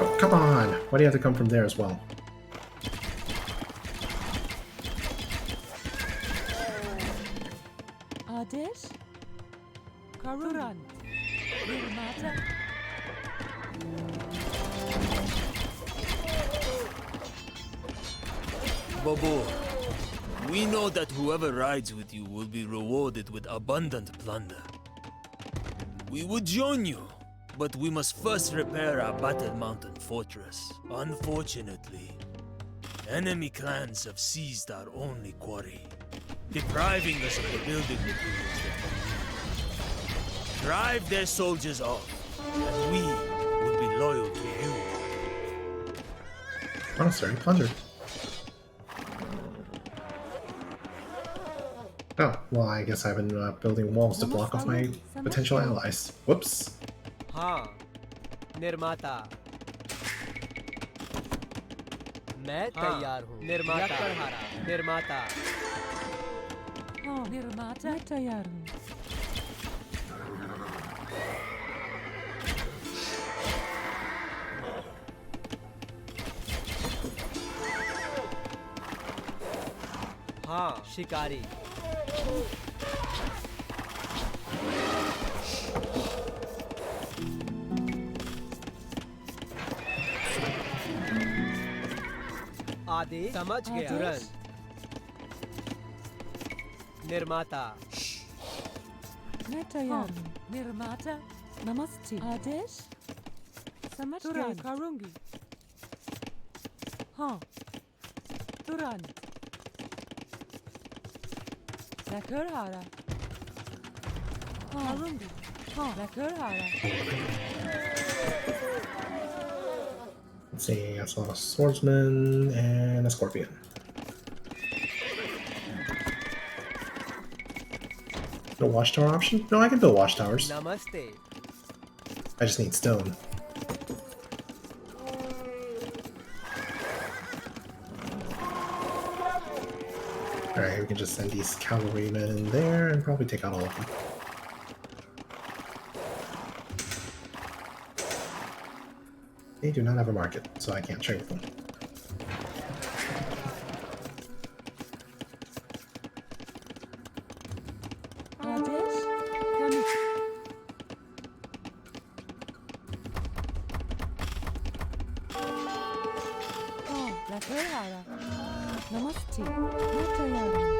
Oh, come on! Why do you have to come from there as well? Adesh Babur, we know that whoever rides with you will be rewarded with abundant plunder. We would join you, but we must first repair our Battle Mountain fortress. Unfortunately, enemy clans have seized our only quarry, depriving us of the building materials that we need. Drive their soldiers off, and we will be loyal to you. Monastery plundered. Oh, well, I guess I've been building walls to block off my potential allies. Whoops. हाँ, निर्माता। मैं तैयार हूँ। निर्माता। निर्माता। हाँ, निर्माता। मैं तैयार हूँ। हाँ, शिकारी। आदेश समझ गया। तुरंत। निर्माता। मैं तैयार हूँ। निर्माता। नमस्ते। आदेश समझ गया। करूँगी। हाँ, तुरंत। Lekker hara. Harungi. Lekker hara. Let's see, I saw a swordsman and a scorpion. No watchtower option? No, I can build watchtowers. Namaste. I just need stone. Alright, we can just send these cavalrymen in there and probably take out all of them. They do not have a market, so I can't trade with them. Namaste. मैं तैयार हूँ।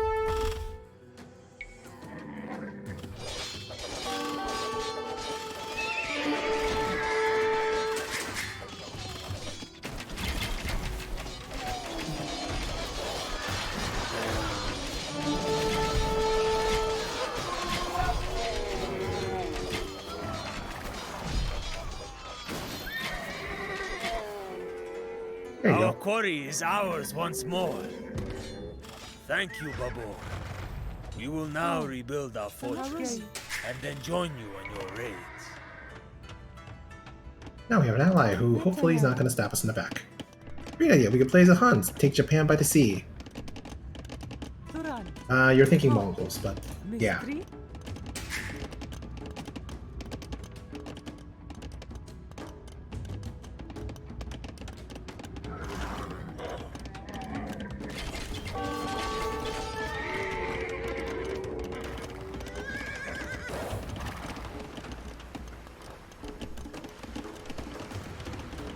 There you Our go. quarry is ours once more. Thank you, Babur. We will now rebuild our fortress and then join you on your raids. Now we have an ally who hopefully is not going to stab us in the back. Great idea, we could play as the Huns, take Japan by the sea. You're thinking Mongols, but yeah.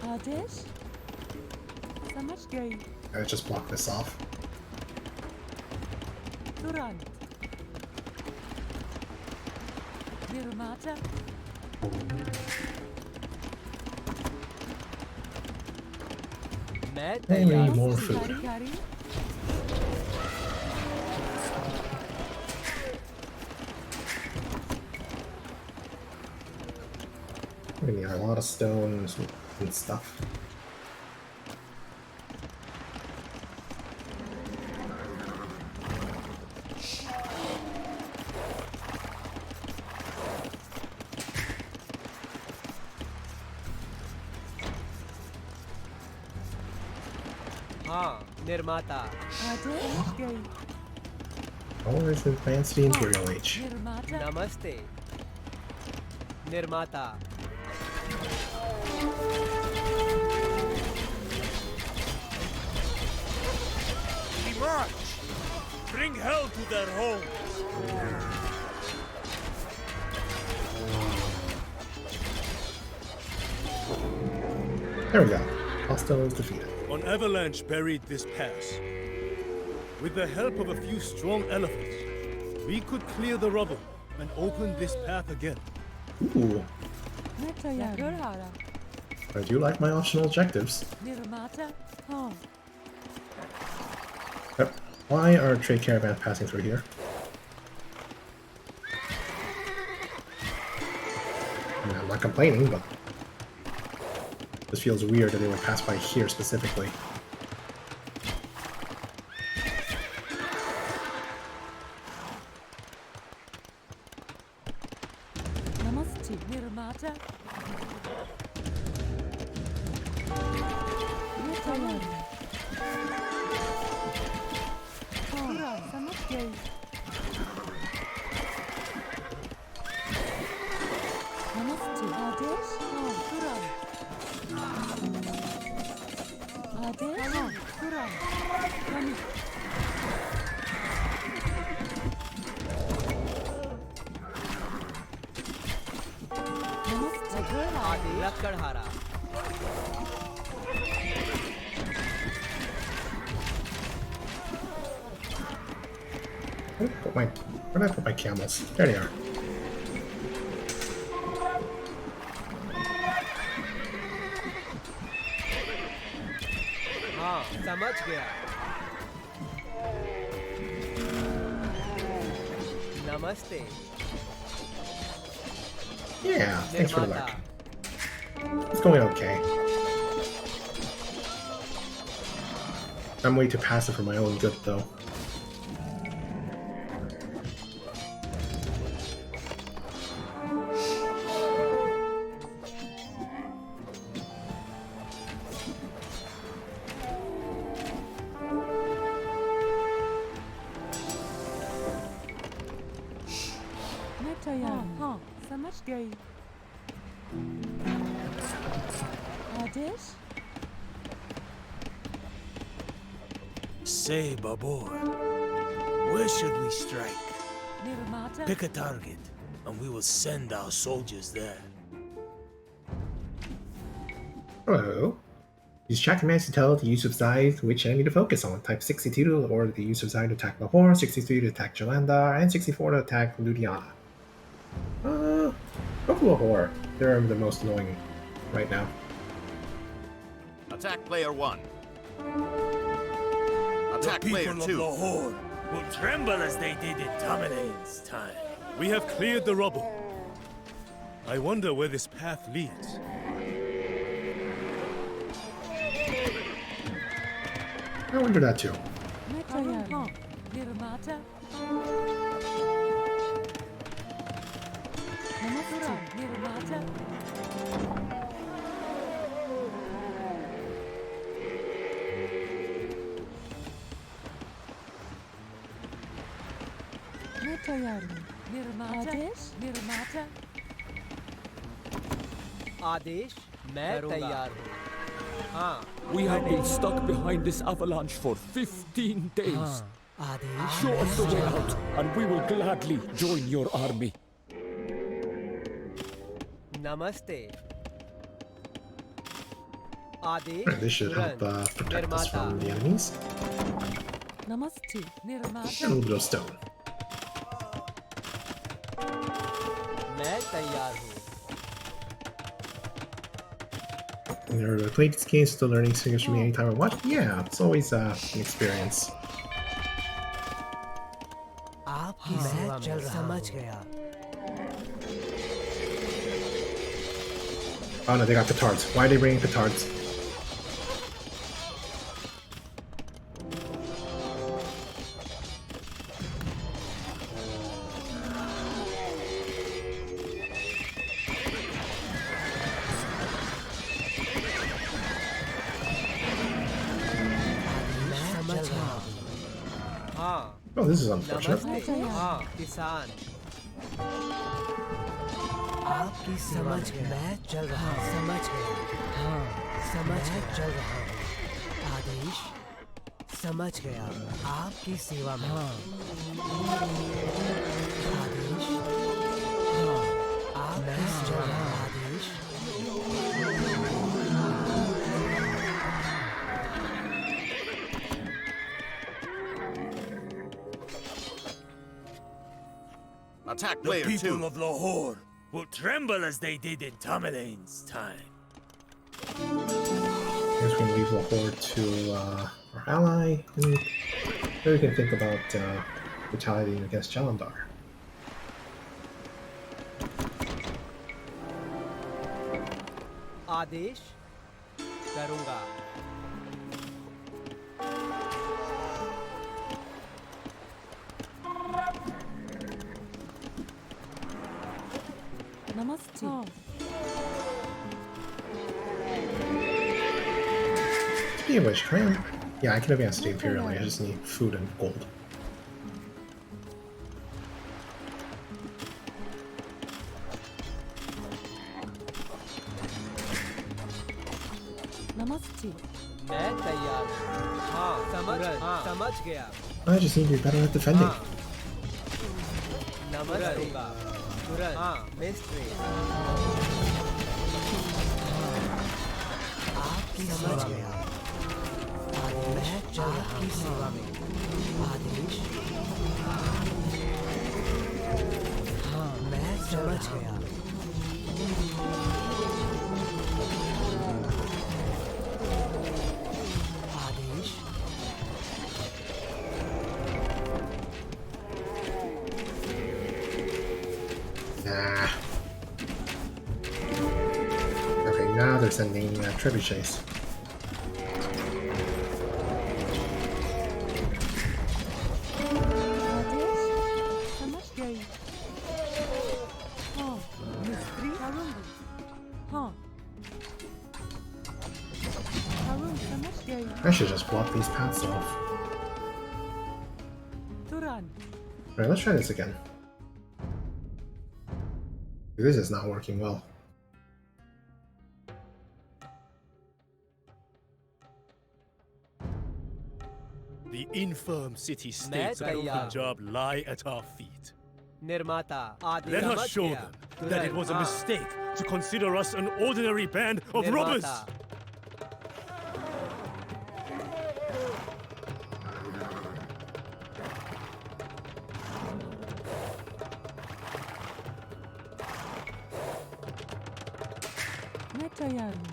आदेश समझ गई। Let's just block this off. तुरंत। निर्माता। मैं Hey, we तैयार need हूँ। more food. शिकारी। We're gonna need a lot of stones and stuff. हाँ, निर्माता। आदेश गई। Always advance the Imperial Age. निर्माता। नमस्ते। निर्माता। We march! Bring hell to their homes! There we go. Hostile is defeated. An avalanche buried this pass. With the help of a few strong elephants, we could clear the rubble and open this path again. Ooh, I do like my optional objectives. Yep. Why are trade caravans passing through here? I mean, I'm not complaining, but this feels weird that they would pass by here specifically. लकड़हारा Where did I put my camels? There they are. हाँ समझ गया नमस्ते Yeah, thanks for the निर्माता luck. It's going okay. I'm way too passive for my own good, though. हाँ समझ गई आदेश Say, Babur, where should we strike? निर्माता Pick a target, and we will send our soldiers there. Hello. Use chat commands to tell the use of Zai which enemy to focus on. Type 62 to order the use of Zai to attack Lahore, 63 to attack Jalandhar, and 64 to attack Ludhiana. Go for Lahore. They're the most annoying right now. Attack player 1. The Attack player people of 2. Lahore will tremble as they did in Tamerlane's time. We have cleared the rubble. I wonder where this path leads. I wonder that too. हाँ निर्माता नमस्ते निर्माता मैं तैयार हूँ निर्माता निर्माता आदेश मैं तैयार हूँ हाँ We have been stuck behind this avalanche for 15 days. Adesh Show us the way out, and we will gladly join your army. नमस्ते आदेश This should help तुरंत protect us निर्माता from the enemies. नमस्ते निर्माता And a little bit of stone. मैं तैयार हूँ When you're playing this game, still learning singers from me anytime I watch. Yeah, it's always an experience. आपकी सेवा में समझ गया Oh no, they got petards. Why are they bringing petards? समझ गया हाँ Oh, this is unfortunate. नमस्ते हाँ किसान आपकी समझ मैं चल रहा हूँ समझ गया हाँ समझ चल रहा हूँ आदेश समझ गया आपकी सेवा में हाँ आदेश हाँ आप मैं चल रहा हूँ आदेश attack The player people 2. of Lahore will tremble as they did in Tamerlane's time. I guess we can leave Lahore to our ally, and then we can think about retaliating against Jalandhar. आदेश करूंगा। नमस्ते। Speaking of which, yeah, I can advance to the Imperial. I just need food and gold. नमस्ते। मैं तैयार हूँ। हाँ समझ गया। I just need to be better at defending. नमस्ते। तुरंत। हाँ मिस्ट्री। आपकी समझ गया। आदेश आपकी सेवा में। आदेश। हाँ मैं समझ गया। आदेश। Nah. Okay, now they're sending trebuchets. समझ गई। हाँ मिस्त्री करूँगी। हाँ समझ गई। I should just block these paths off. तुरंत। Alright, let's try this again. This is not working well. The infirm city-states of Punjab lie at our feet. निर्माता आदेश। Let us समझ show गया। them that it was a हाँ। mistake to consider us an ordinary band of robbers. निर्माता। मैं तैयार हूँ।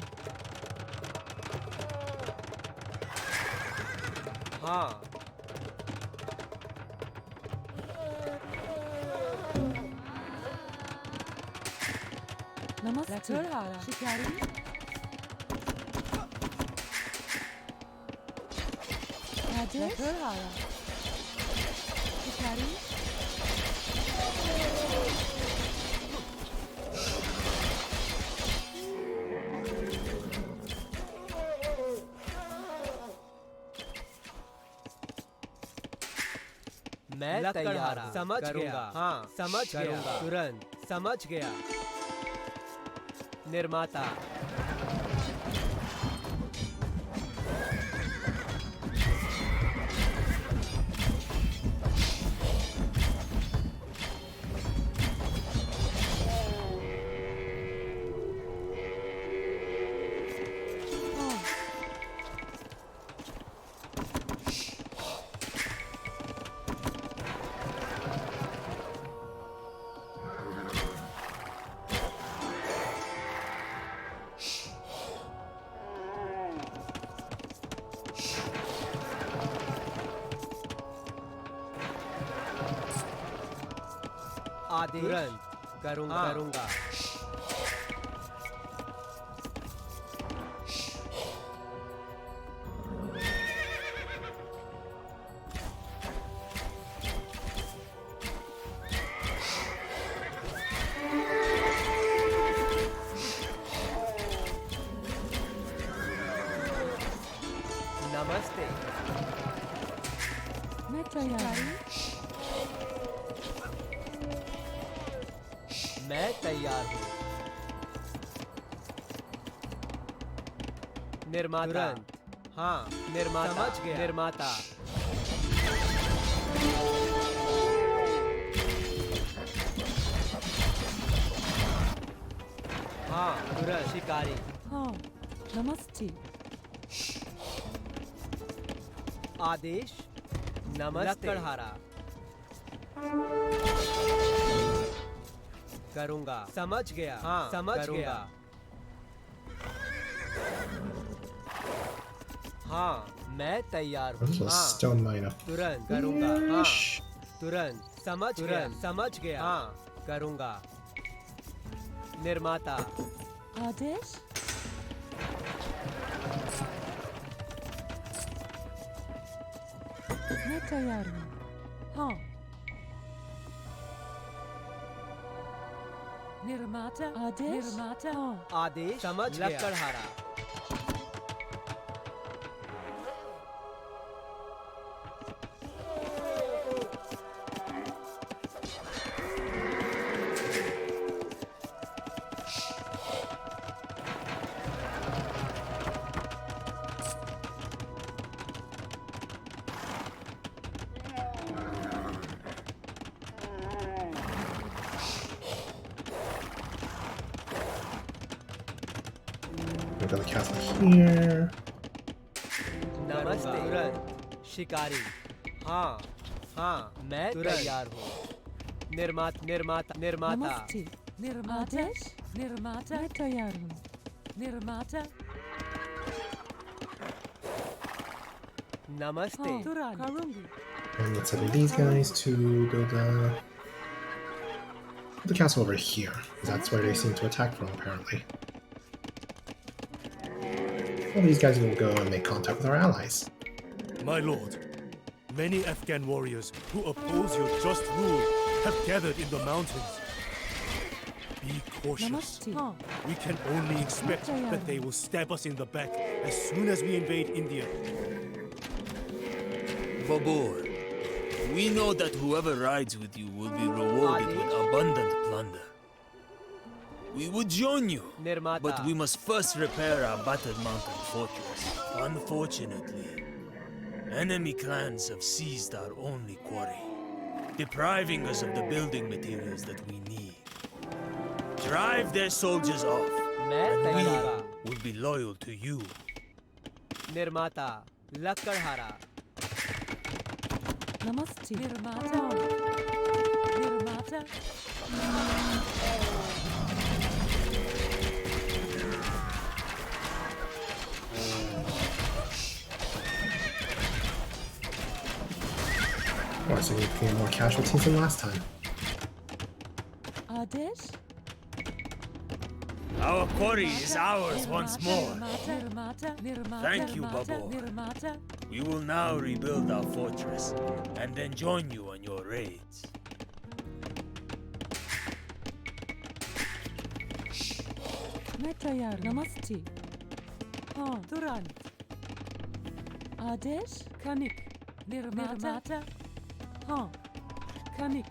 हाँ नमस्ते। शिकारी। आदेश। शिकारी। मैं तैयार हूँ। समझ गया। हाँ समझ गया। तुरंत। समझ गया। निर्माता। आदेश। तुरंत करूँगा। नमस्ते। मैं तैयार हूँ। मैं तैयार हूँ। निर्माता। तुरंत। हाँ निर्माता। समझ गया। निर्माता। हाँ तुरंत। शिकारी। हाँ नमस्ते। आदेश। नमस्ते। लकड़हारा। करूंगा समझ गया हाँ समझ गया हाँ मैं तैयार हूँ There's a हाँ stone mine up तुरंत करूंगा हाँ तुरंत समझ गया हाँ करूंगा निर्माता आदेश मैं तैयार हूँ हाँ निर्माता आदेश निर्माता हाँ आदेश समझ गया लकड़हारा We've got the castle here. नमस्ते तुरंत शिकारी हाँ हाँ मैं तैयार हूँ निर्माता नमस्ते निर्माता निर्माता मैं तैयार हूँ निर्माता नमस्ते हाँ तुरंत करूंगी And let's send these guys to build the castle over here. 'Cause that's where they seem to attack from, apparently. Well, these guys will go and make contact with our allies. My lord, many Afghan warriors who oppose your just rule have gathered in the mountains. Be cautious. नमस्ते हाँ We can only expect that they will stab us in the back as soon as we invade India. Babur, we know that whoever rides with you will be rewarded with abundant plunder. We would join you, निर्माता but we must first repair our battered mountain fortress. Unfortunately, enemy clans have seized our only quarry, depriving us of the building materials that we need. Drive their soldiers off, मैं and तैयार हूँ we will be loyal to you. निर्माता लकड़हारा नमस्ते निर्माता निर्माता Oh, so we gain more casualties than last time. Adesh Our quarry is ours once more. निर्माता निर्माता Thank you, Babur. निर्माता We will now rebuild our fortress and then join you on your raids. मैं तैयार नमस्ते हाँ तुरंत आदेश खनिक निर्माता हाँ खनिक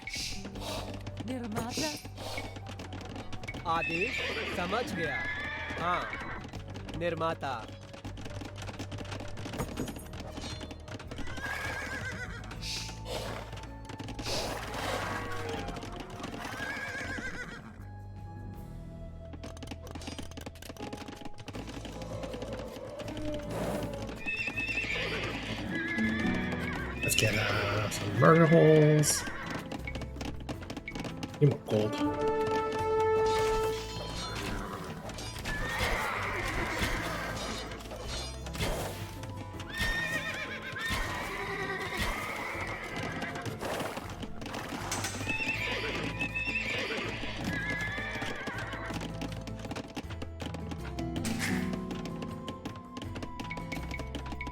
निर्माता आदेश समझ गया हाँ निर्माता Let's get some murder holes. Need more gold.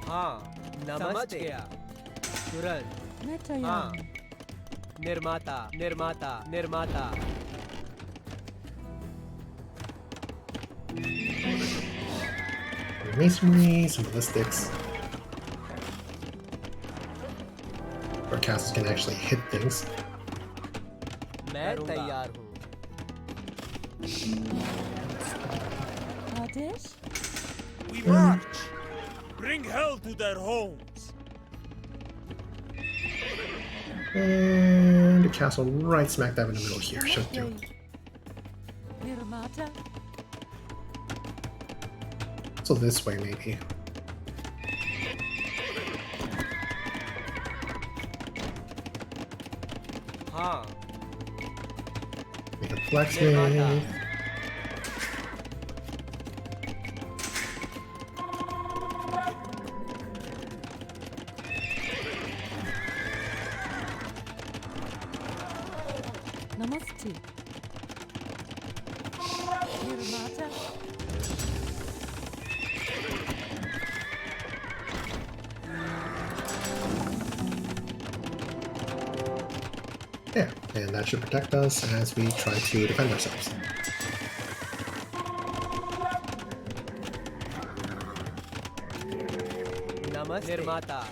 हाँ समझ गया तुरंत मैं तैयार हाँ हूँ निर्माता निर्माता निर्माता Masonry, some ballistics. Our castles can actually hit things. मैं तैयार हूँ आदेश We march! Bring hell to their homes! And a castle right smack dab in the middle here. Should do. निर्माता So this way, maybe. हाँ Make a Blacksmith. Namaste. Nirmata. Yeah, and that should protect us as we try to defend ourselves. Nirmata.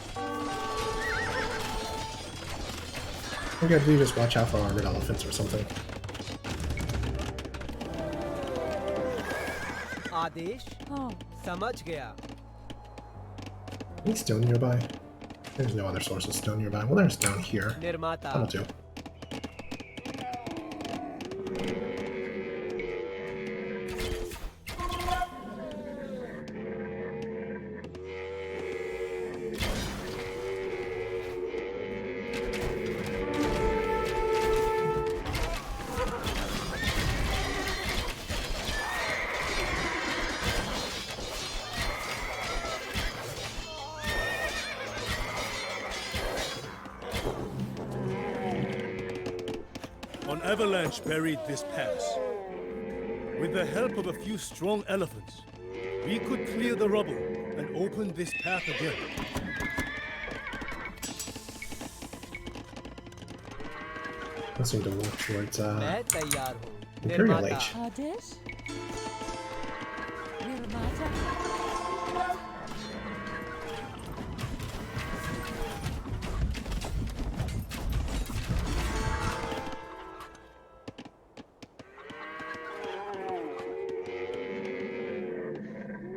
We gotta do just watch out for armored elephants or something. Adesh Oh. समझ गया. Any stone nearby? There's no other source of stone nearby. Well, there's stone here. निर्माता. That'll do. An avalanche buried this pass. With the help of a few strong elephants, we could clear the rubble and open this path again. Let's need to walk towards मैं तैयार हूँ. Imperial निर्माता. Age. Adesh. Nirmata.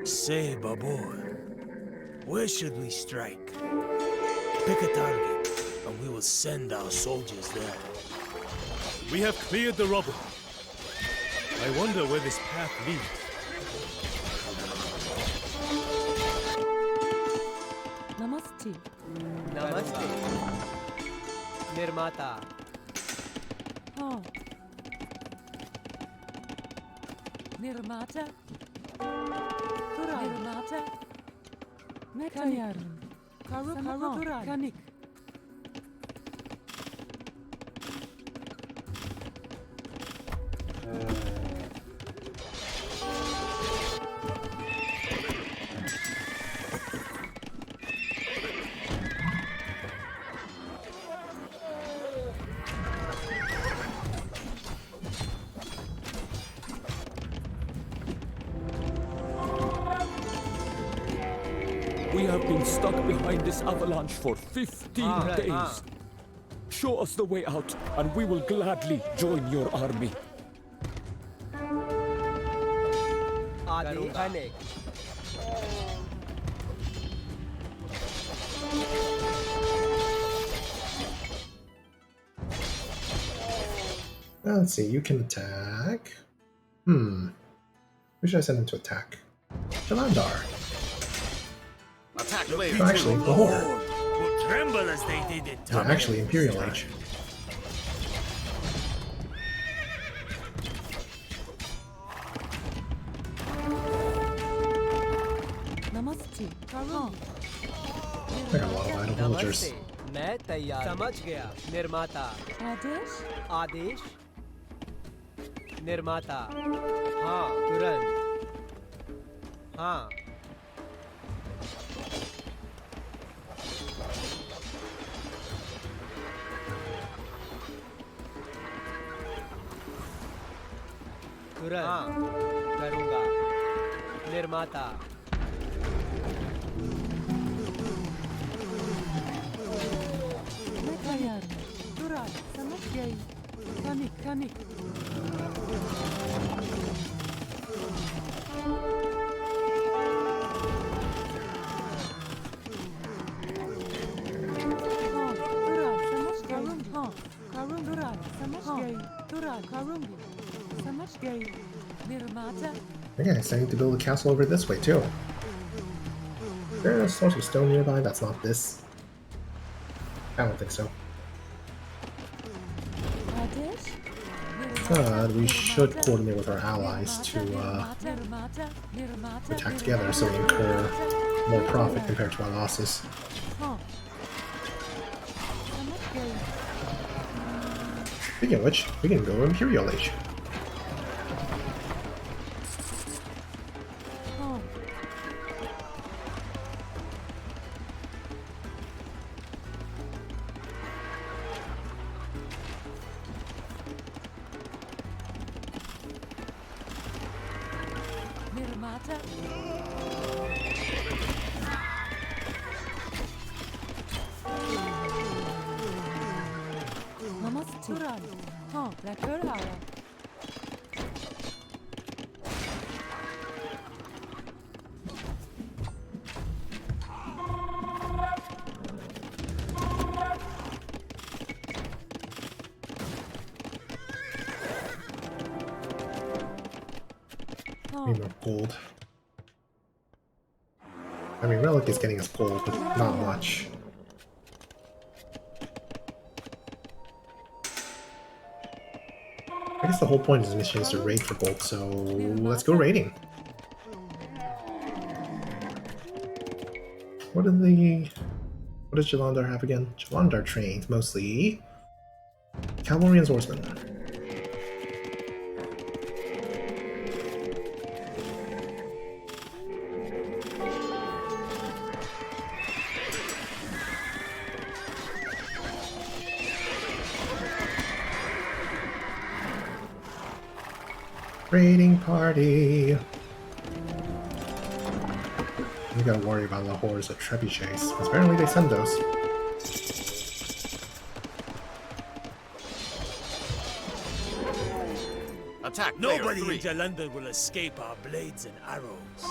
Say, Babur, where should we strike? Pick a target, and we will send our soldiers there. We have cleared the rubble. I wonder where this path leads. Namaste. नमस्ते. निर्माता. Oh. Nirmata. Turan. Nirmata. Metayarun. Karu Turan. Kanik. We have been stuck behind this avalanche for 15 days. Show us the way out, and we will gladly join your army. आदेश. अनेक. Let's see, you can attack. Who should I send him to attack? Jalandar. Attack Oh, wave. actually, the Horde. Will tremble as they did in No, actually, Imperial Age. Namaste. Karu. I got a lot of idle villagers. नमस्ते. मैं तैयार. समझ गया. निर्माता. Adesh. आदेश. निर्माता. हाँ. तुरंत. हाँ. तुरंत. हाँ. करूँगा. निर्माता. Metayarun. Turan. समझ गई. Kanik. Kanik. Turan. समझ गई. हाँ. Karun. Turan. समझ गई. Turan. Karungi. समझ गई. Nirmata. Okay, so I need to build a castle over this way too. Is there a source of stone nearby that's not this? I don't think so. Adesh. But we should coordinate with our allies to attack together so we incur more profit compared to our losses. Speaking of which, we can go Imperial Age. Need more gold. I mean, Relic is getting us gold, but not much. I guess the whole point of this mission is to raid for gold, so let's go raiding. What does Jalandar have again? Jalandar trains mostly cavalry and swordsmen. Raiding party! We gotta worry about the hordes of trebuchets, because apparently they send those. Attack! Nobody in Jalandhar will escape our blades and arrows.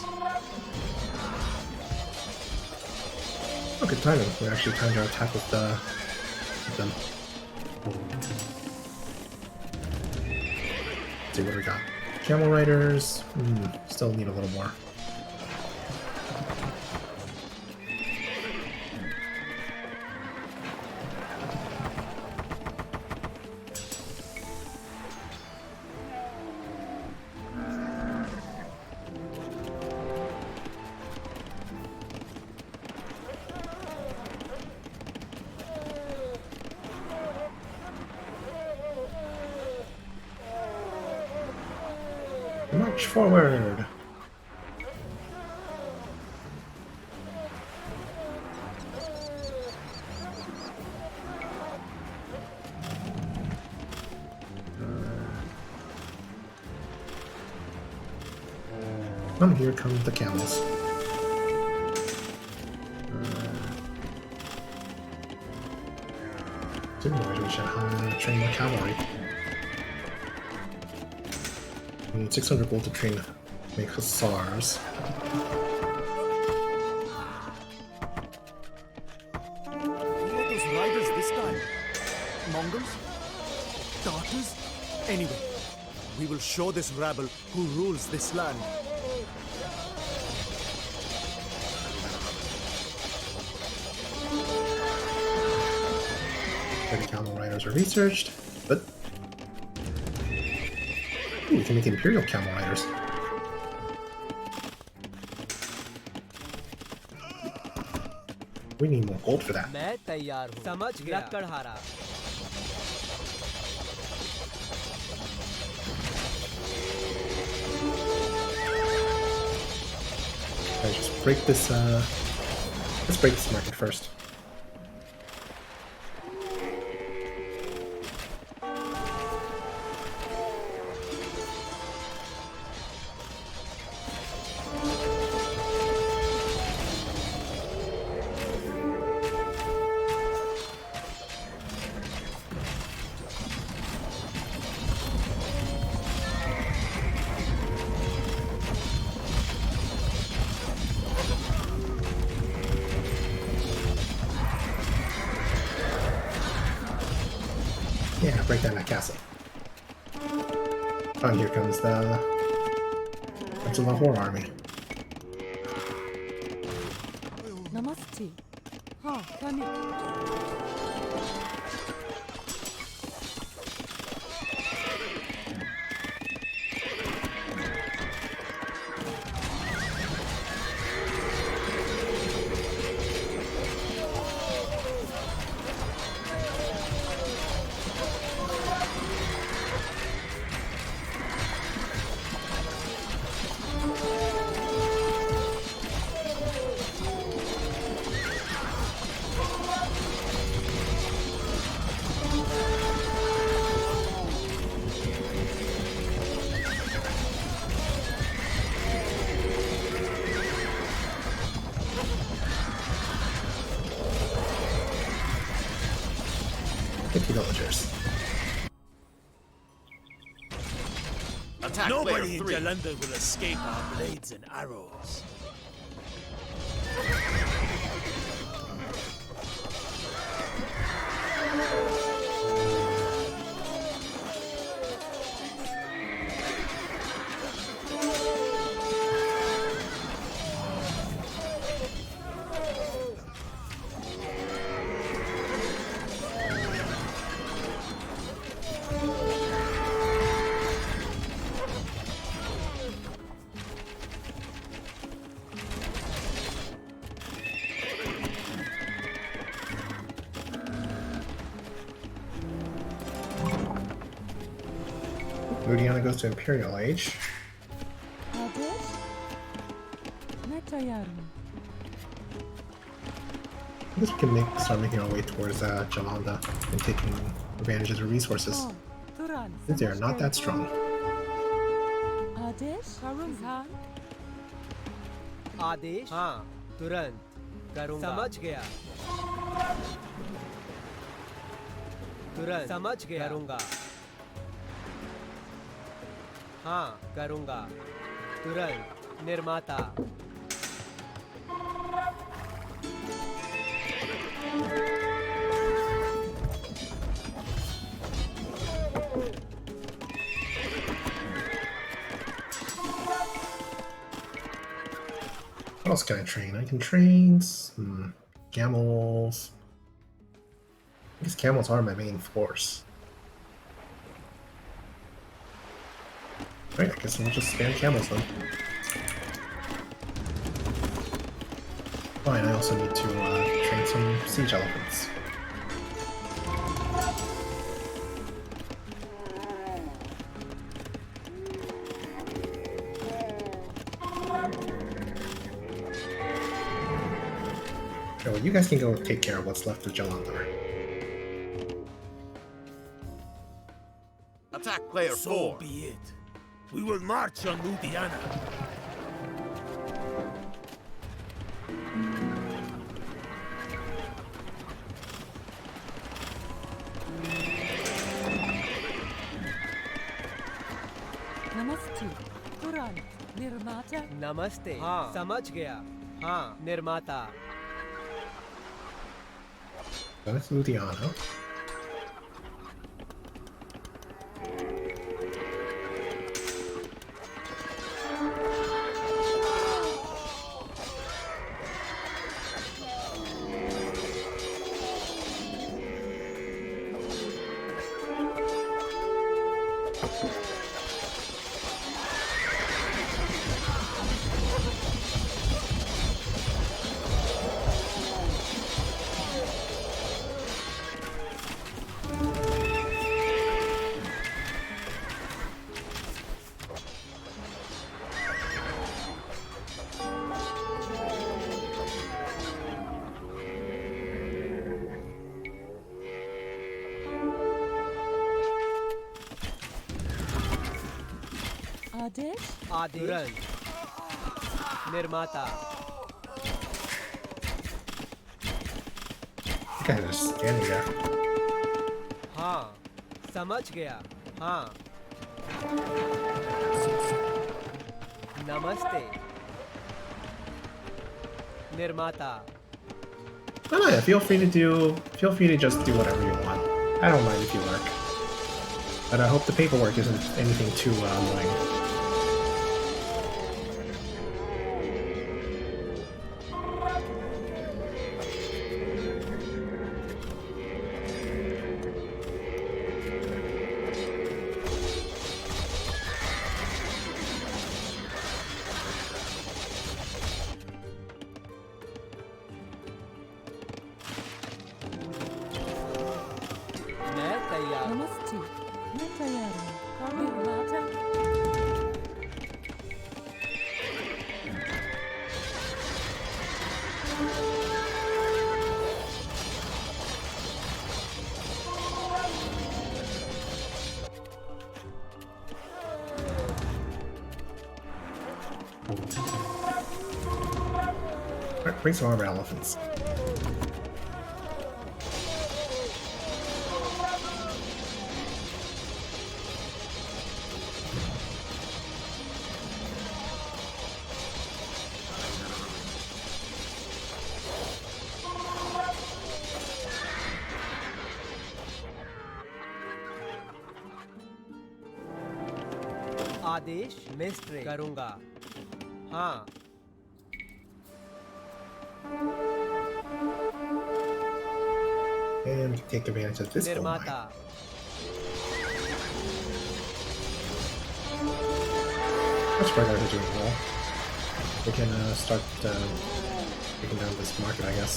Oh, good timing. We actually timed our attack with them. Let's see what we got. Camel Riders, still need a little more. March forward! And here come the camels. Supervisor, we should train more cavalry. We need 600 gold to train, make hussars. Who are those riders this time? Mongols? Tartars? Anyway, we will show this rabble who rules this land. The camel riders are researched, but ooh, we can make Imperial Camel Riders. We need more gold for that. मैं तैयार हूँ समझ गया लकड़हारा Let's just break this, let's break this market first. Yeah, break down that castle. Oh, and here comes the Lahore army. Namaste. Ha, Kani. villagers. Attack Nobody in player 3. Jalanda will escape our blades and arrows. Ludiana goes to Imperial Age. Adesh? Netayarun. I guess we can start making our way towards Jalanda and taking advantage of the resources. Turan. Since they are not that strong. Adesh? Karunhan? आदेश हाँ तुरंत करूँगा समझ गया तुरंत समझ गया करूँगा हाँ करूँगा तुरंत निर्माता What else can I train? I can train camels. I guess camels are my main force. Alright, I guess we'll just spam camels then. Fine, I also need to train some siege elephants. Okay, well, you guys can go take care of what's left of Jalandhar. Attack player So 4. be it. We will march on Ludiana. Namaste. Turan. Nirmata? नमस्ते हाँ समझ गया हाँ निर्माता That's Ludiana. Adesh? आदेश तुरंत निर्माता You guys are standing there. हाँ समझ गया हाँ नमस्ते निर्माता No, no, yeah, feel free to just do whatever you want. I don't mind if you lurk. But I hope the paperwork isn't anything too annoying. मैं तैयार हूँ। Namaste. Netayarun. Nirmata? Alright, bring some armored elephants. आदेश mystery करूंगा हाँ And take advantage of this gold mine. निर्माता That's why they're doing well. We can start taking down this market, I guess.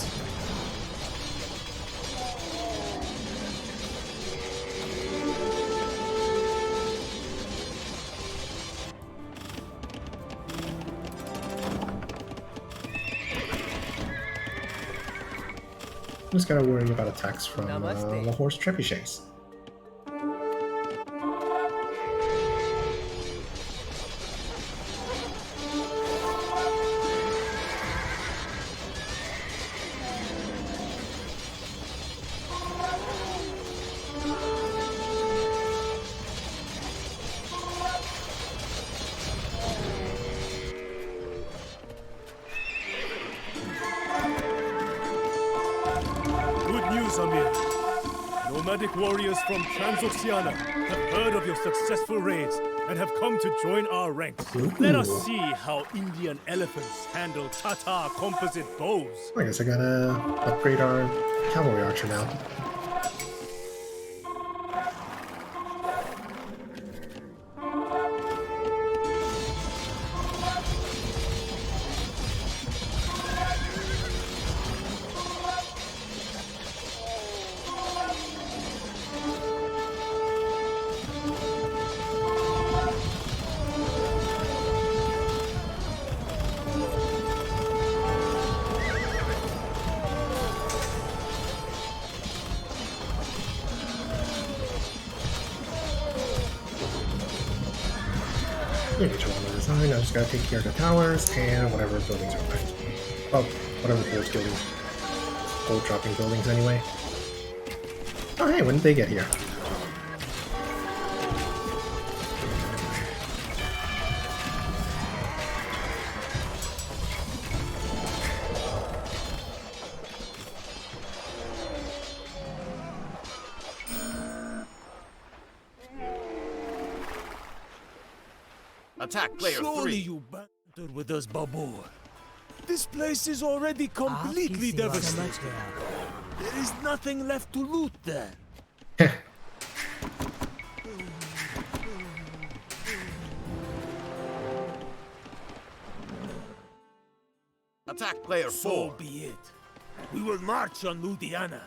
Just gotta worry about attacks from Lahore's trebuchets. Good news, Amir. Nomadic warriors from Transoxiana have heard of your successful raids and have come to join our ranks. Let us see how Indian elephants handle Tatar composite bows. I guess I gotta upgrade our cavalry archer now. You get your one design. I just gotta take care of the towers and whatever buildings are left. Well, whatever gold dropping buildings anyway. Oh hey, when did they get here? Attack player Surely 3. you bantered with us, Babur. This place is already completely आपकी सेवा devastated. समझ गया There is nothing left to loot there. Attack player 4. So be it. We will march on Ludhiana.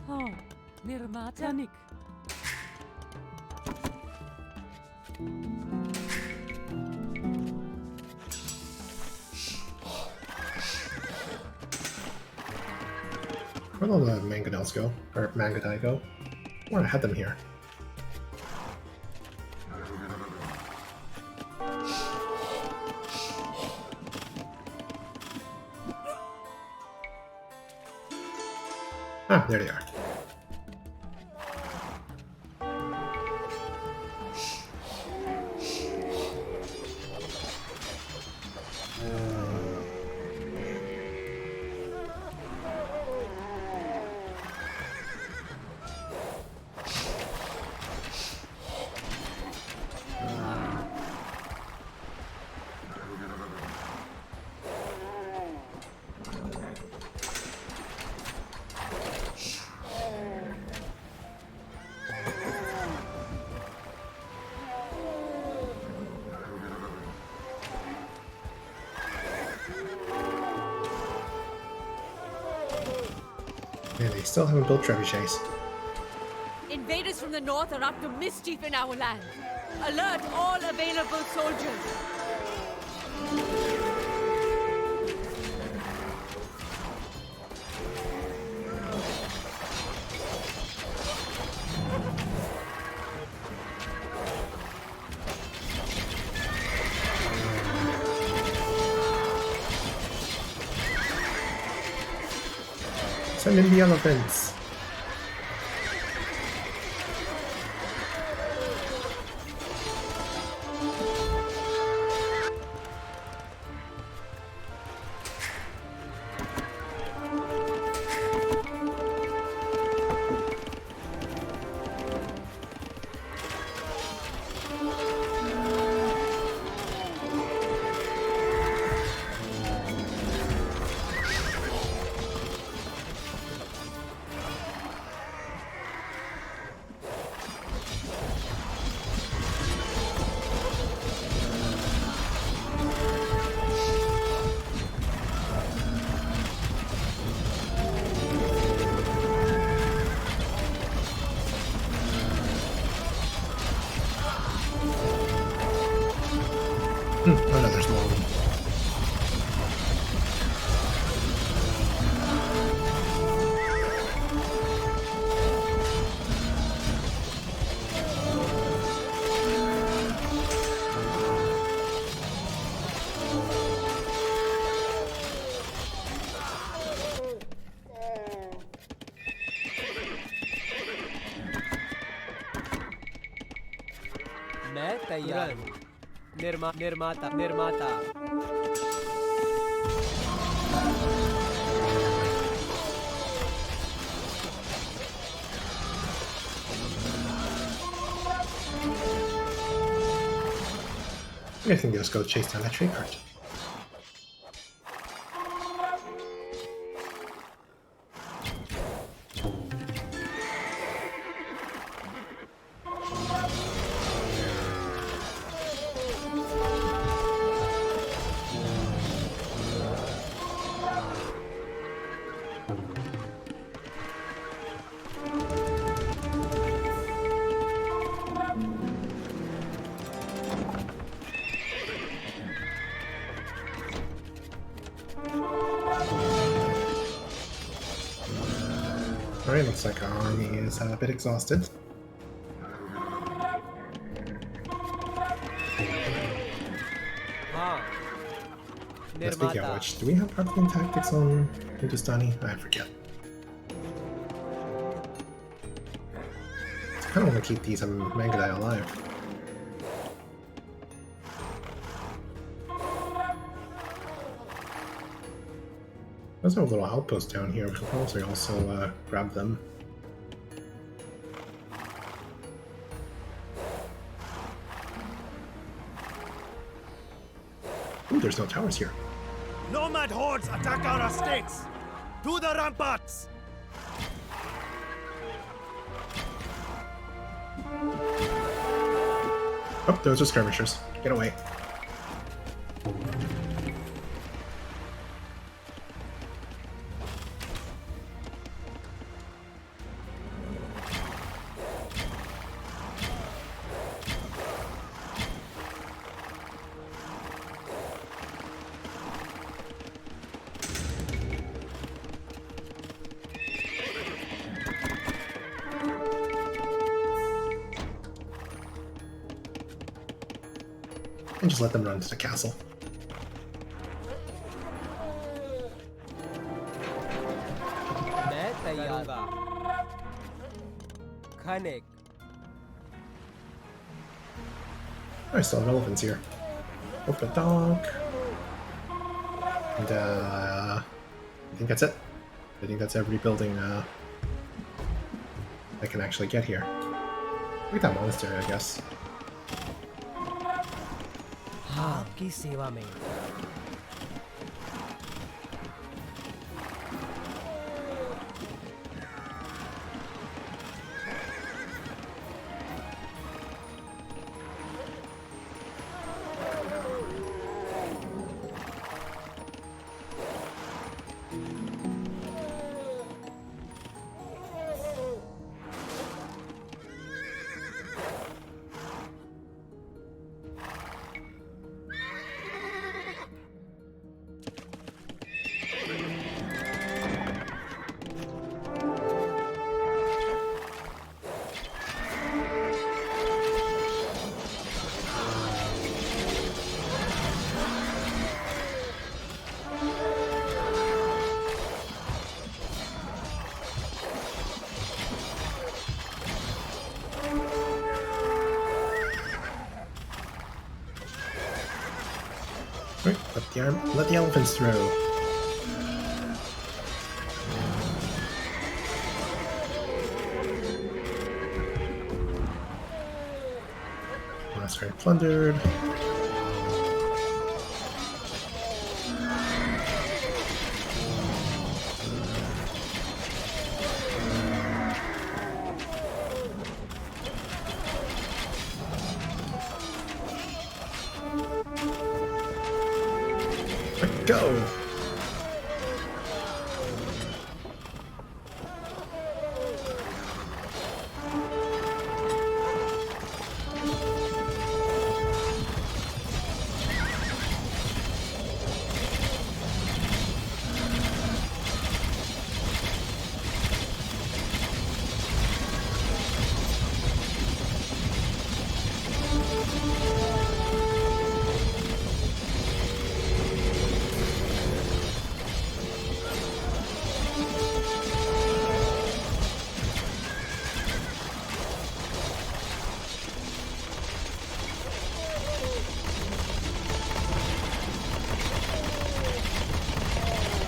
हाँ निर्माता निक Where'd all the mangonels go? Or mangadai go? I wanna have them here. Ah, there they are. And they still haven't built trebuchets. Invaders from the north are up to mischief in our land. Alert all available soldiers. Send in the elephants. Oh no, there's more of them. मैं तैयार हूँ। निर्माता I think just go chase down that tree cart. Alright, looks like our army is a bit exhausted. हाँ Speaking of which, do we have Parthian tactics on Hindustani? I forget. I kind of want to keep these Mangadai alive. There's a little outpost down here. We could also grab them. Ooh, there's no towers here. Nomad hordes attack our estates! To the ramparts! Oh, those are skirmishers. Get away. And just let them run to the castle. मैं तैयार हूँ। Connect. I still have elephants here. Open the dock. And I think that's it. I think that's every building I can actually get here. Look at that monastery, I guess. हाँ आपकी सेवा में Right, let the elephants through. Monastery plundered. Go!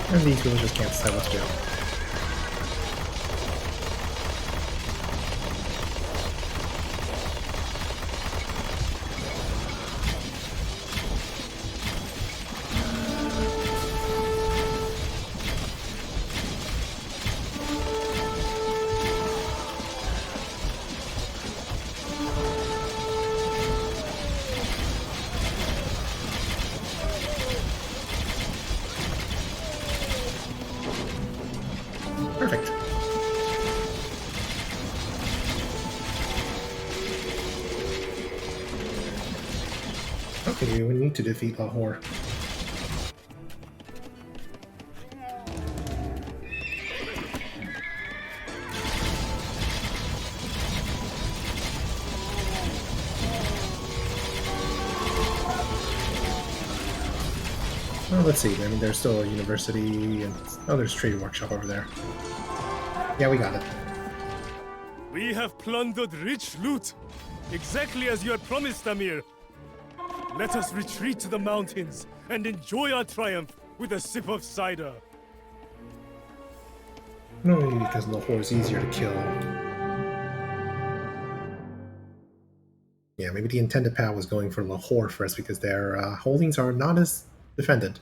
And these villagers can't decide what to do. Perfect. Okay, we need to defeat Lahore. Well, let's see. I mean, there's still a university and there's a trade workshop over there. Yeah, we got it. We have plundered rich loot, exactly as you had promised, Amir. Let us retreat to the mountains and enjoy our triumph with a sip of cider. No, maybe because Lahore is easier to kill. Yeah, maybe the intended path was going for Lahore first because their holdings are not as defended.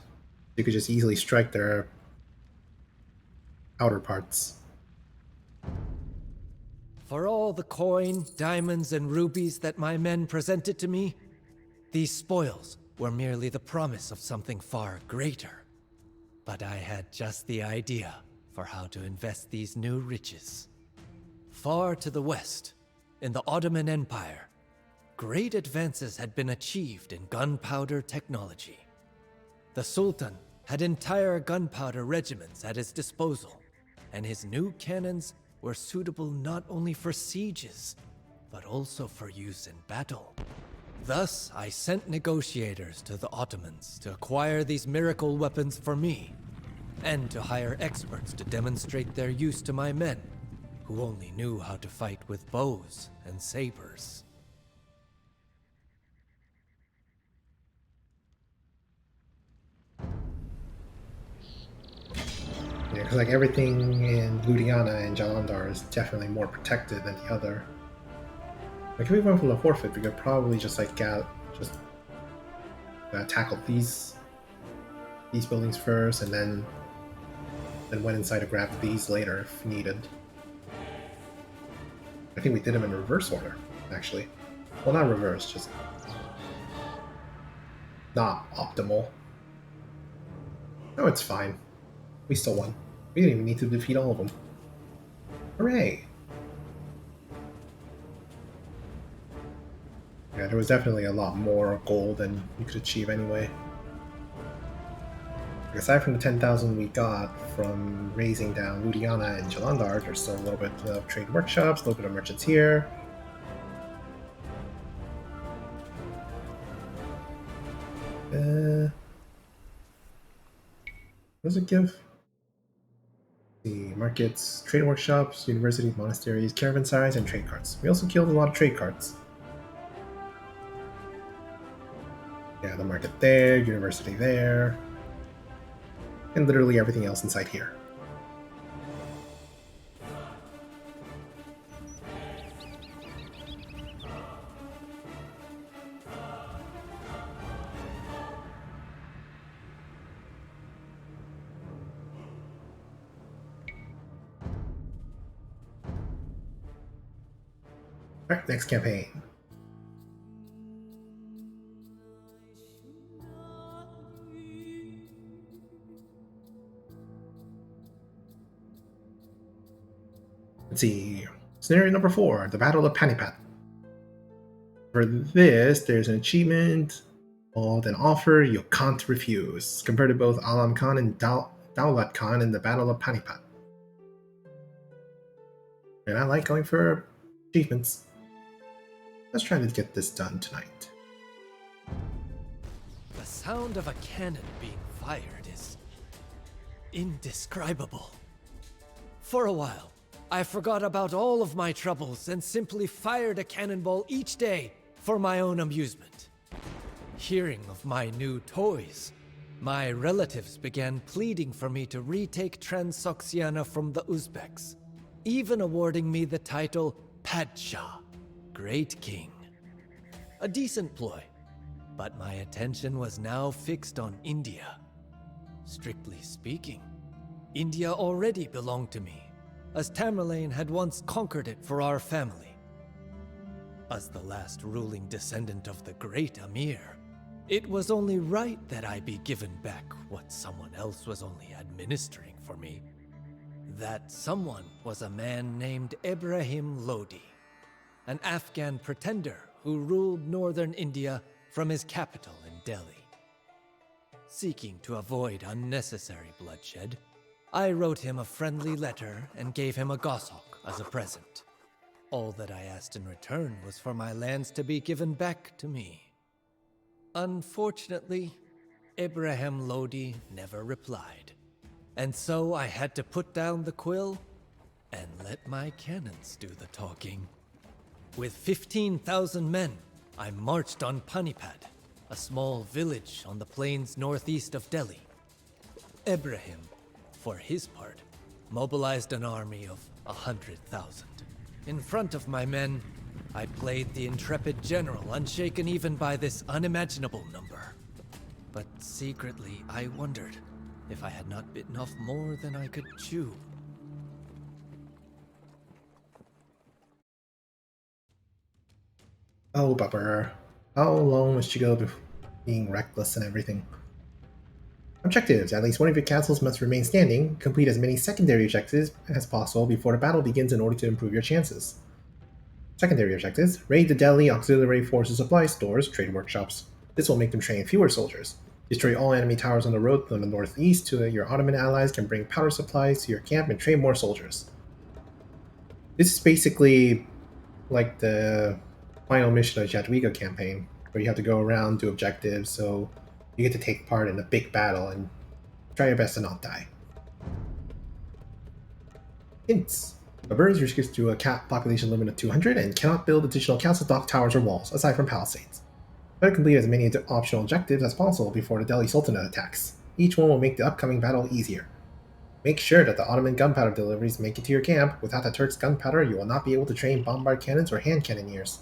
You could just easily strike their outer parts. For all the coin, diamonds, and rubies that my men presented to me, these spoils were merely the promise of something far greater. But I had just the idea for how to invest these new riches. Far to the west, in the Ottoman Empire, great advances had been achieved in gunpowder technology. The Sultan had entire gunpowder regiments at his disposal, and his new cannons were suitable not only for sieges, but also for use in battle. Thus, I sent negotiators to the Ottomans to acquire these miracle weapons for me, and to hire experts to demonstrate their use to my men, who only knew how to fight with bows and sabers. Yeah, because like everything in Ludhiana and Jalandhar is definitely more protected than the other. Like if we went for the forfeit, we could probably just like tackle these buildings first, and then went inside to grab these later if needed. I think we did them in reverse order, actually. Well, not reverse, just not optimal. No, it's fine. We still won. We didn't even need to defeat all of them. Hooray! Yeah, there was definitely a lot more gold than we could achieve anyway. Aside from the 10,000 we got from raising down Ludhiana and Jalandhar, there's still a little bit of trade workshops, a little bit of merchants here. What does it give? The markets, trade workshops, universities, monasteries, caravanserais, and trade carts. We also killed a lot of trade carts. Yeah, the market there, university there, and literally everything else inside here. Alright, next campaign. Let's see. Scenario number 4, the Battle of Panipat. For this, there's an achievement called an offer you can't refuse. Converted both Alam Khan and Daulat Khan in the Battle of Panipat. And I like going for achievements. Let's try to get this done tonight. The sound of a cannon being fired is indescribable. For a while, I forgot about all of my troubles and simply fired a cannonball each day for my own amusement. Hearing of my new toys, My relatives began pleading for me to retake Transoxiana from the Uzbeks, even awarding me the title Padshah, Great King. A decent ploy, but my attention was now fixed on India. Strictly speaking, India already belonged to me, as Tamerlane had once conquered it for our family. As the last ruling descendant of the great Amir, it was only right that I be given back what someone else was only administering for me. That someone was a man named Ibrahim Lodi, an Afghan pretender who ruled northern India from his capital in Delhi. Seeking to avoid unnecessary bloodshed, I wrote him a friendly letter and gave him a goshawk as a present. All that I asked in return was for my lands to be given back to me. Unfortunately, Ibrahim Lodi never replied, and so I had to put down the quill and let my cannons do the talking. With 15,000 men, I marched on Panipat, a small village on the plains northeast of Delhi. Ibrahim, for his part, mobilized an army of 100,000. In front of my men, I played the intrepid general, unshaken even by this unimaginable number. But secretly, I wondered if I had not bitten off more than I could chew. Oh, Bupper. How long must you go before being reckless and everything? Objectives. At least one of your castles must remain standing. Complete as many secondary objectives as possible before the battle begins in order to improve your chances. Secondary objectives. Raid the Delhi Auxiliary Forces supply stores, trade workshops. This will make them train fewer soldiers. Destroy all enemy towers on the road from the northeast so that your Ottoman allies can bring powder supplies to your camp and train more soldiers. This is basically like the final mission of the Jadwiga campaign, where you have to go around, do objectives, so you get to take part in a big battle and try your best to not die. Hints. Babur is restricted to a cap population limit of 200 and cannot build additional castle, dock towers, or walls, aside from palisades. Better complete as many optional objectives as possible before the Delhi Sultanate attacks. Each one will make the upcoming battle easier. Make sure that the Ottoman gunpowder deliveries make it to your camp. Without the Turks' gunpowder, you will not be able to train bombard cannons or hand cannoneers.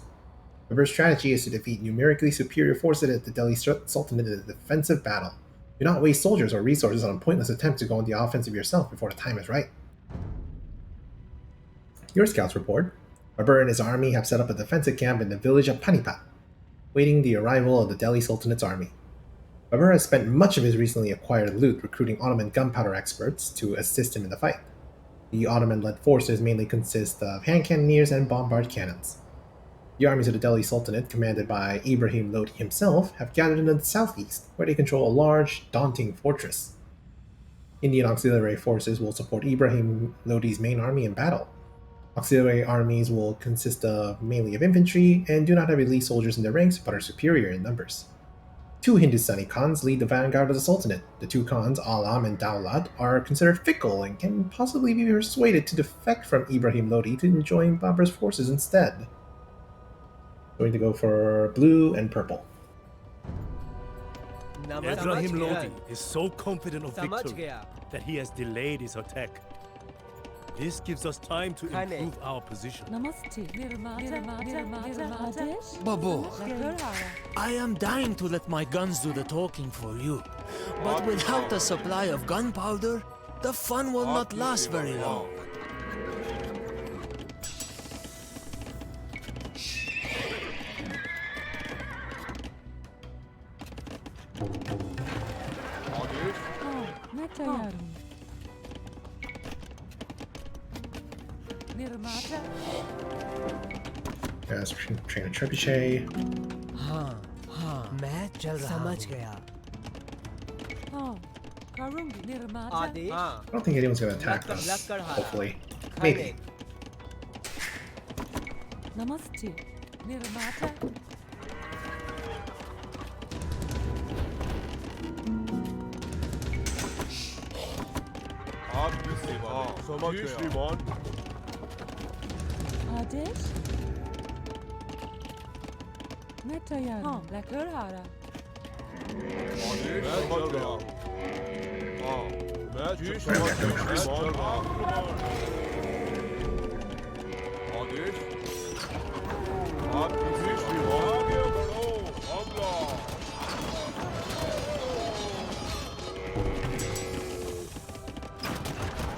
Babur's strategy is to defeat numerically superior forces at the Delhi Sultanate in a defensive battle. Do not waste soldiers or resources on a pointless attempt to go on the offensive yourself before the time is right. Your scouts report. Babur and his army have set up a defensive camp in the village of Panipat, waiting the arrival of the Delhi Sultanate's army. Babur has spent much of his recently acquired loot recruiting Ottoman gunpowder experts to assist him in the fight. The Ottoman-led forces mainly consist of hand cannoneers and bombard cannons. The armies of the Delhi Sultanate, commanded by Ibrahim Lodi himself, have gathered in the southeast, where they control a large, daunting fortress. Indian auxiliary forces will support Ibrahim Lodi's main army in battle. Auxiliary armies will consist mainly of infantry and do not have elite soldiers in their ranks, but are superior in numbers. Two Hindustani Khans lead the vanguard of the Sultanate. The two Khans, Alam and Dawlad, are considered fickle and can possibly be persuaded to defect from Ibrahim Lodi to join Babur's forces instead. Going to go for blue and purple. Ibrahim Lodi is so confident of victory that he has delayed his attack. This gives us time to improve our position. Babur, I am dying to let my guns do the talking for you. But without a supply of gunpowder, the fun will not last very long. Guys, train a trebuchet. मैं चल रहा समझ गया आदेश I don't think anyone's gonna attack us. Hopefully. Maybe. Namaste. Nirmata. आपकी सेवा समझ गया श्रीमान आदेश मैं तैयार हूँ लेकर आ रहा आदेश समझ गया हाँ मैं जी Alright, we got श्रीमान numbers. चल रहा हूँ आदेश आपकी जी श्रीमान आगे बढ़ो हमला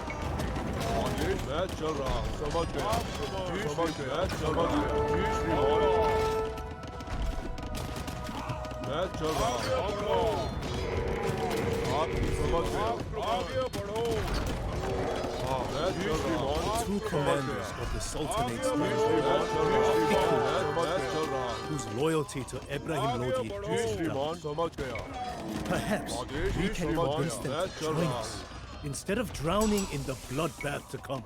आदेश मैं चल रहा हूँ समझ गया जी समझ गया समझ गया जी श्रीमान मैं चल रहा हूँ आपकी समझ गया आगे बढ़ो हाँ मैं चल रहा हूँ Two commanders of the Sultanate's men, whose loyalty to Ibrahim Lodi is doubt. समझ गया Perhaps we can convince them to join us, instead of drowning in the bloodbath to come.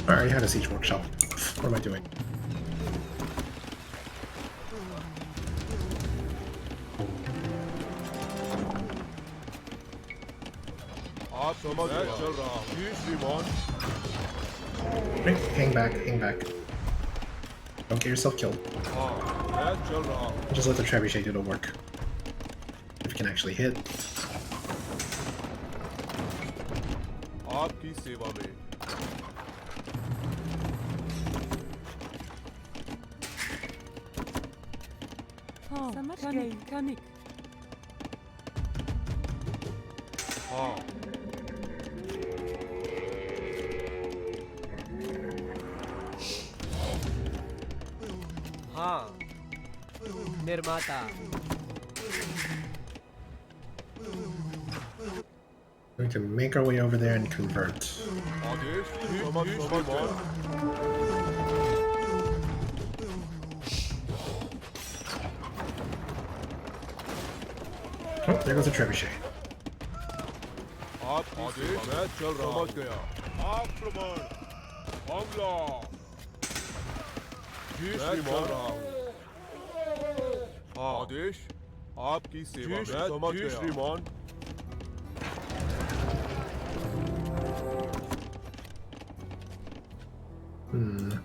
I already had a siege workshop. What am I doing? आप समझ मैं चल रहा हूँ जी श्रीमान Right, hang back, hang back. Don't get yourself killed. हाँ मैं चल रहा हूँ Just let the trebuchet do the work. If it can actually hit. आपकी सेवा में समझ गई कनिक हाँ हाँ निर्माता We can make our way over there and convert. आदेश जी श्रीमान Oh, there goes a trebuchet. आप आदेश मैं चल रहा हूँ समझ गया आक्रमण हमला जी श्रीमान रहा हूँ हाँ आदेश आपकी सेवा में समझ गया श्रीमान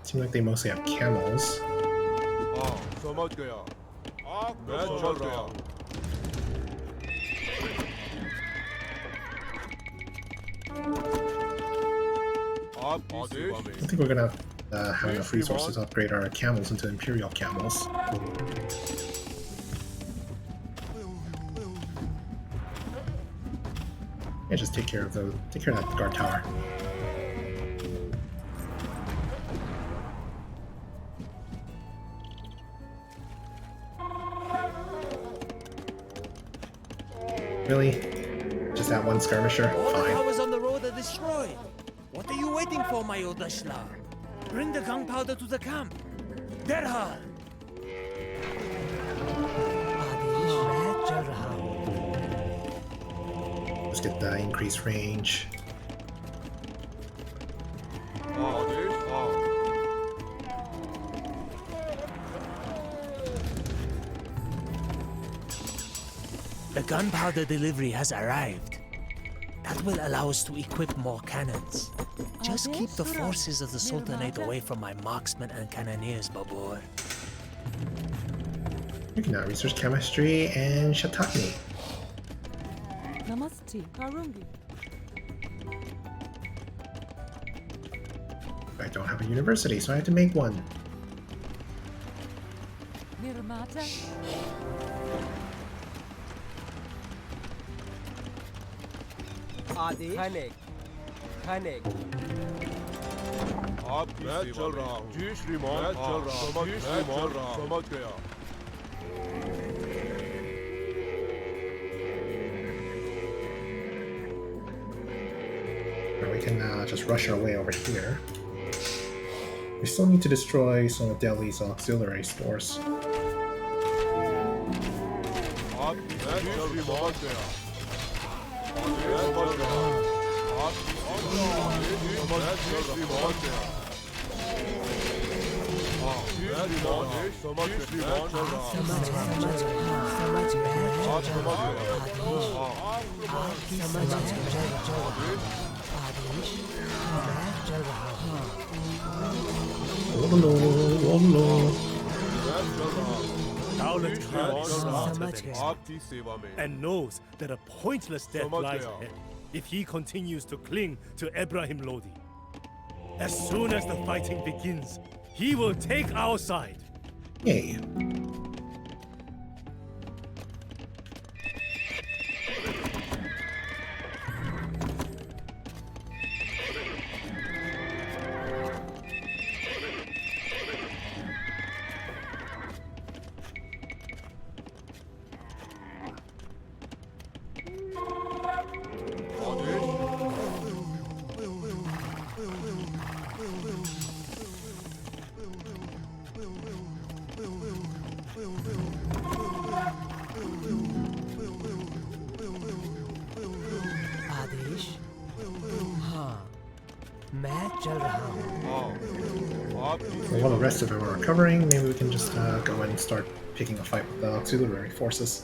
Seems like they mostly have camels. हाँ समझ गया मैं चल रहा हूँ आप आदेश I think we're gonna have enough resources to upgrade our camels into Imperial camels. Yeah, just take care of that guard tower. Really? Just that one skirmisher? All Fine. powers on the road are destroyed. What are you waiting for, my Odashla? Bring the gunpowder to the camp. Derhal! आदेश मैं चल रहा हूँ Let's get the increased range. हाँ आदेश हाँ The gunpowder delivery has arrived. That will allow us to equip more cannons. Just keep the forces of the Sultanate away from my marksmen and cannoneers, Babur. We can now research chemistry and Shatani. Namaste Karungi I don't have a university, so I have to make one. Nirmata आदेश खनिक खनिक आपकी मैं चल रहा हूँ जी श्रीमान मैं चल रहा हूँ जी श्रीमान समझ गया Or we can just rush our way over here. We still need to destroy some of Delhi's auxiliary stores. आपकी मैं चल समझ गया आदेश समझ गया आपकी मैं जी श्रीमान गया हाँ मैं आदेश समझ श्रीमान चल रहा हूँ समझ समझ आप समझ गया आपकी समझ आदेश मैं चल Dowlet Khan is smarter समझ than गया। his आपकी सेवा में and knows that a pointless death समझ lies गया। ahead if he continues to cling to Ibrahim Lodi. As soon as the fighting begins, he will take our side. Yay. आदेश हाँ मैं चल रहा हूँ हाँ आपकी Well, while the rest of them are recovering, maybe we can just go and start picking a fight with the auxiliary forces.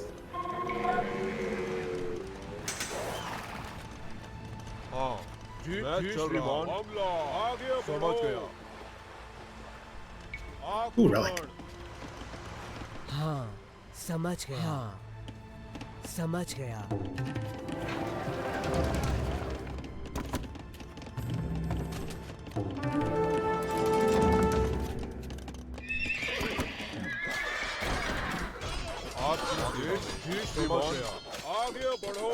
हाँ जी मैं चल रहा हूँ आगे समझ गया Ooh, relic. हाँ समझ गया हाँ समझ गया आपकी देश जी समझ गया आगे बढ़ो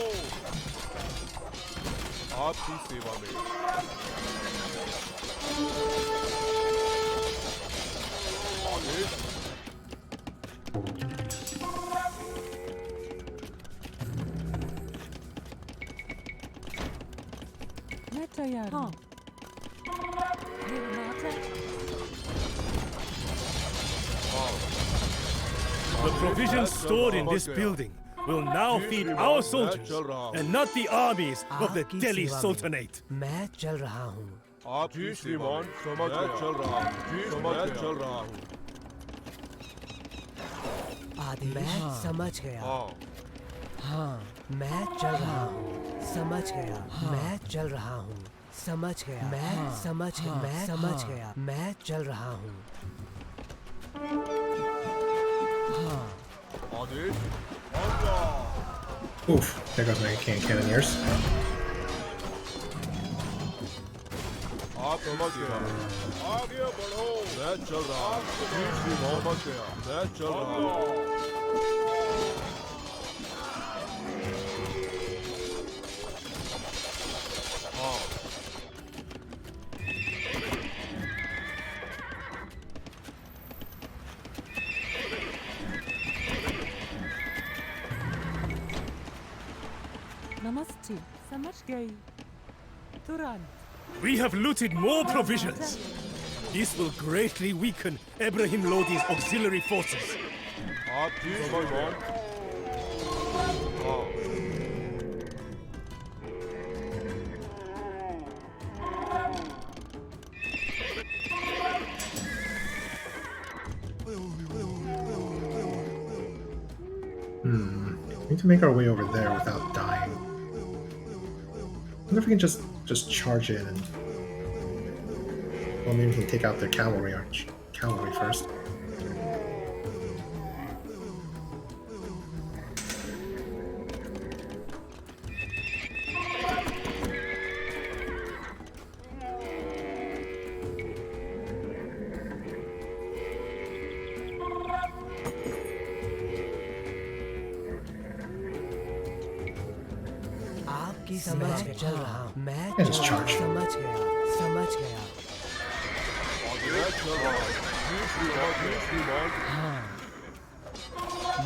आपकी सेवा में आदेश मैं तैयार हूँ निर्माता The provisions stored in this building will now feed our soldiers and not the armies of the आपकी Delhi सेवा में। Sultanate. मैं चल रहा हूँ आप जी श्रीमान समझ मैं चल रहा हूँ जी समझ चल रहा हूँ आदेश मैं समझ गया हाँ हाँ मैं चल रहा हूँ समझ गया मैं चल रहा हूँ समझ गया मैं समझ गया मैं समझ गया मैं चल रहा हूँ हाँ आदेश हमला Oof, there goes my cannoneers. आप समझ गया आगे बढ़ो मैं चल रहा हूँ जी श्रीमान समझ गया मैं चल रहा हूँ हाँ नमस्ते समझ गई तुरंत We have looted more provisions. This will greatly weaken Ibrahim Lodi's auxiliary forces. आप जी श्रीमान हाँ We need to make our way over there without dying. I wonder if we can just charge in and... Well, maybe we can take out their cavalry first. आपकी समझ चल रहा हूँ मैं Yeah, just चल रहा हूँ, charge. समझ गया समझ गया मैं चल रहा हूँ जी श्रीमान हाँ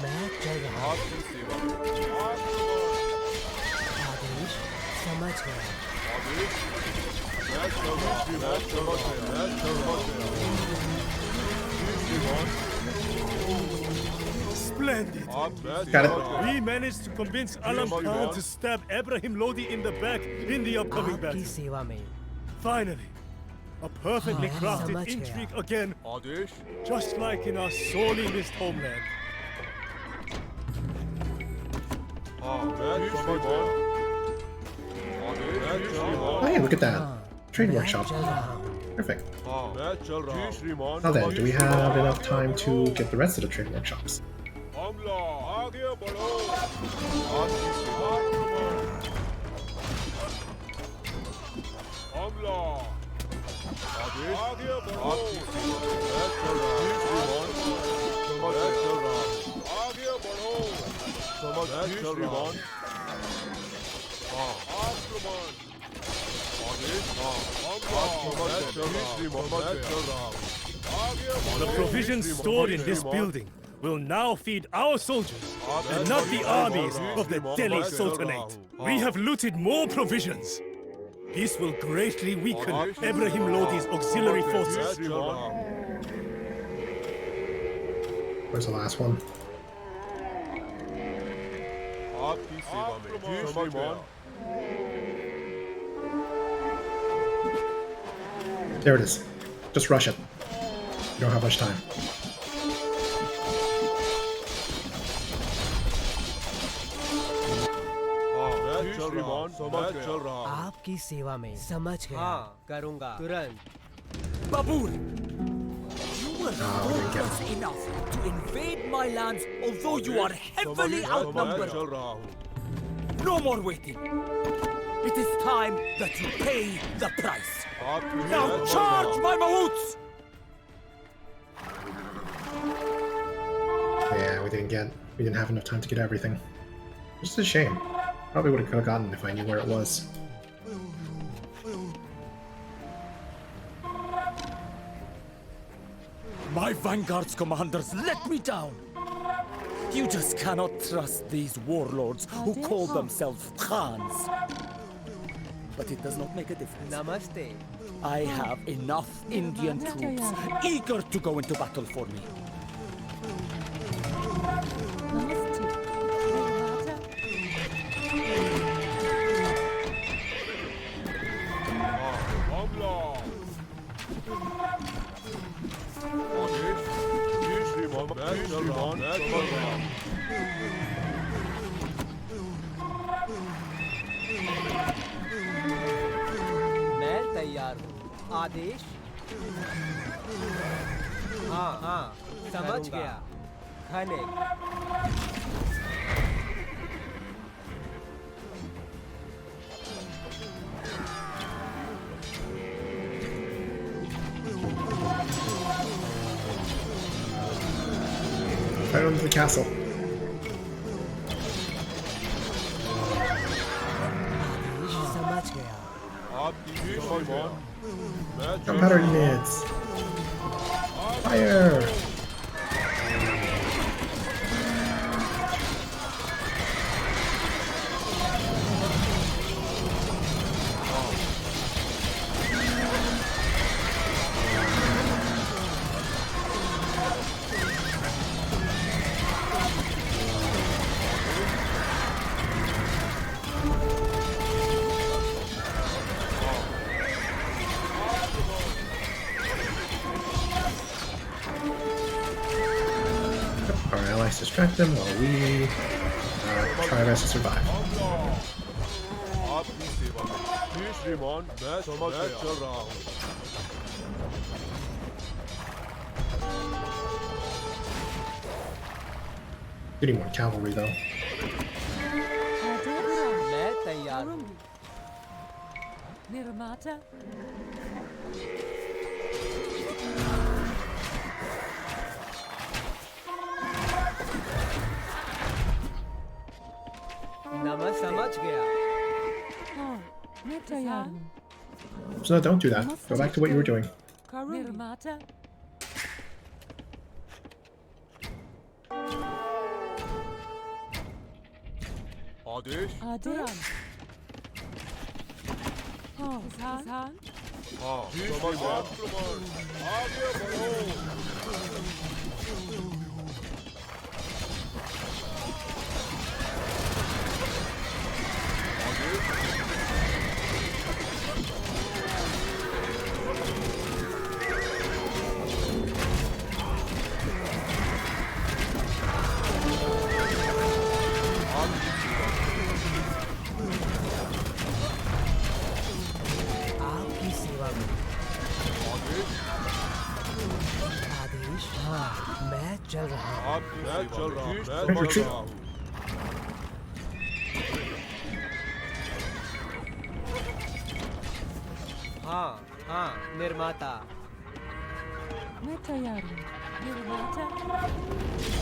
मैं चल रहा हूँ आपकी सेवा में आदेश समझ गया आदेश मैं चल रहा हूँ मैं समझ गया मैं चल रहा हूँ जी श्रीमान Splendid. आप मैं Got it. We managed to convince Alam Khan to stab Ibrahim Lodi in the back in the upcoming आपकी battle. सेवा में Finally, a perfectly हाँ, crafted समझ गया। intrigue again, Adesh just like in our sorely missed homeland. हाँ मैं समझ गया आदेश मैं चल रहा हूँ Oh, hey, look at that. Trade मैं workshop. चल रहा हूँ Perfect. मैं चल रहा हूँ श्रीमान Now then, do we have enough time to get the rest of the trade workshops? हमला आगे बढ़ो आपकी सेवा आक्रमण हमला आदेश आगे बढ़ो आपकी सेवा मैं चल रहा हूँ श्रीमान मैं चल रहा हूँ आगे बढ़ो समझ मैं चल रहा हूँ हाँ आक्रमण आदेश हाँ हमला मैं चल रहा हूँ मैं चल रहा हूँ आगे बढ़ो The provisions stored in this building will now feed our soldiers, and not the armies of the Delhi Sultanate. We have looted more provisions. This will greatly weaken Ibrahim Lodi's auxiliary forces. Where's the last one? आपकी सेवा में जी श्रीमान There it is. Just rush it. You don't have much time. मैं चल रहा हूँ मैं चल रहा हूँ आपकी सेवा में समझ गया हाँ करूँगा तुरंत Babur! Oh, we didn't get it. Enough to invade my lands, although you are heavily मैं outnumbered. चल रहा हूँ No more waiting. It is time that you pay the price. Now charge my mahouts! Yeah, we didn't have enough time to get everything. Which is a shame. Probably would have gotten if I knew where it was. My vanguard's commanders let me down. You just cannot trust these warlords who call themselves Khans. But it does not make a difference. नमस्ते I have enough Indian troops eager to go into battle for me. हमला आदेश जी श्रीमान मैं चल रहा हूँ मैं चल रहा हूँ मैं तैयार हूँ आदेश हाँ हाँ समझ गया खाने Right onto the castle. समझ गया आपकी जी श्रीमान मैं चल Jump powder units! Fire! Our allies distract them while we try our best to survive. आपकी सेवा में जी श्रीमान मैं चल रहा हूँ You need more cavalry though. मैं तैयार हूँ Nirmata. समझ गया हाँ मैं तैयार हूँ So no, don't do that. Go back to what you were doing. Nirmata. आदेश आदेश हाँ किसान हाँ जी श्रीमान आगे बढ़ो आपकी सेवा में आदेश हाँ मैं चल रहा हूँ आपकी मैं चल रहा हूँ मैं Retreat. समझ रहा हूँ हाँ हाँ निर्माता मैं तैयार हूँ निर्माता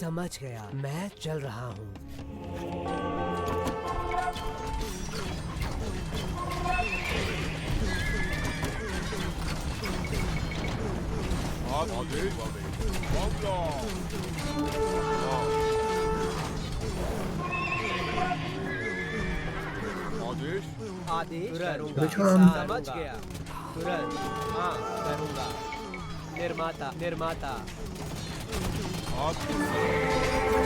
समझ गया मैं चल रहा हूँ आदेश मामला आदेश आदेश करूँगा Return. समझ गया तुरंत हाँ करूँगा निर्माता निर्माता आपकी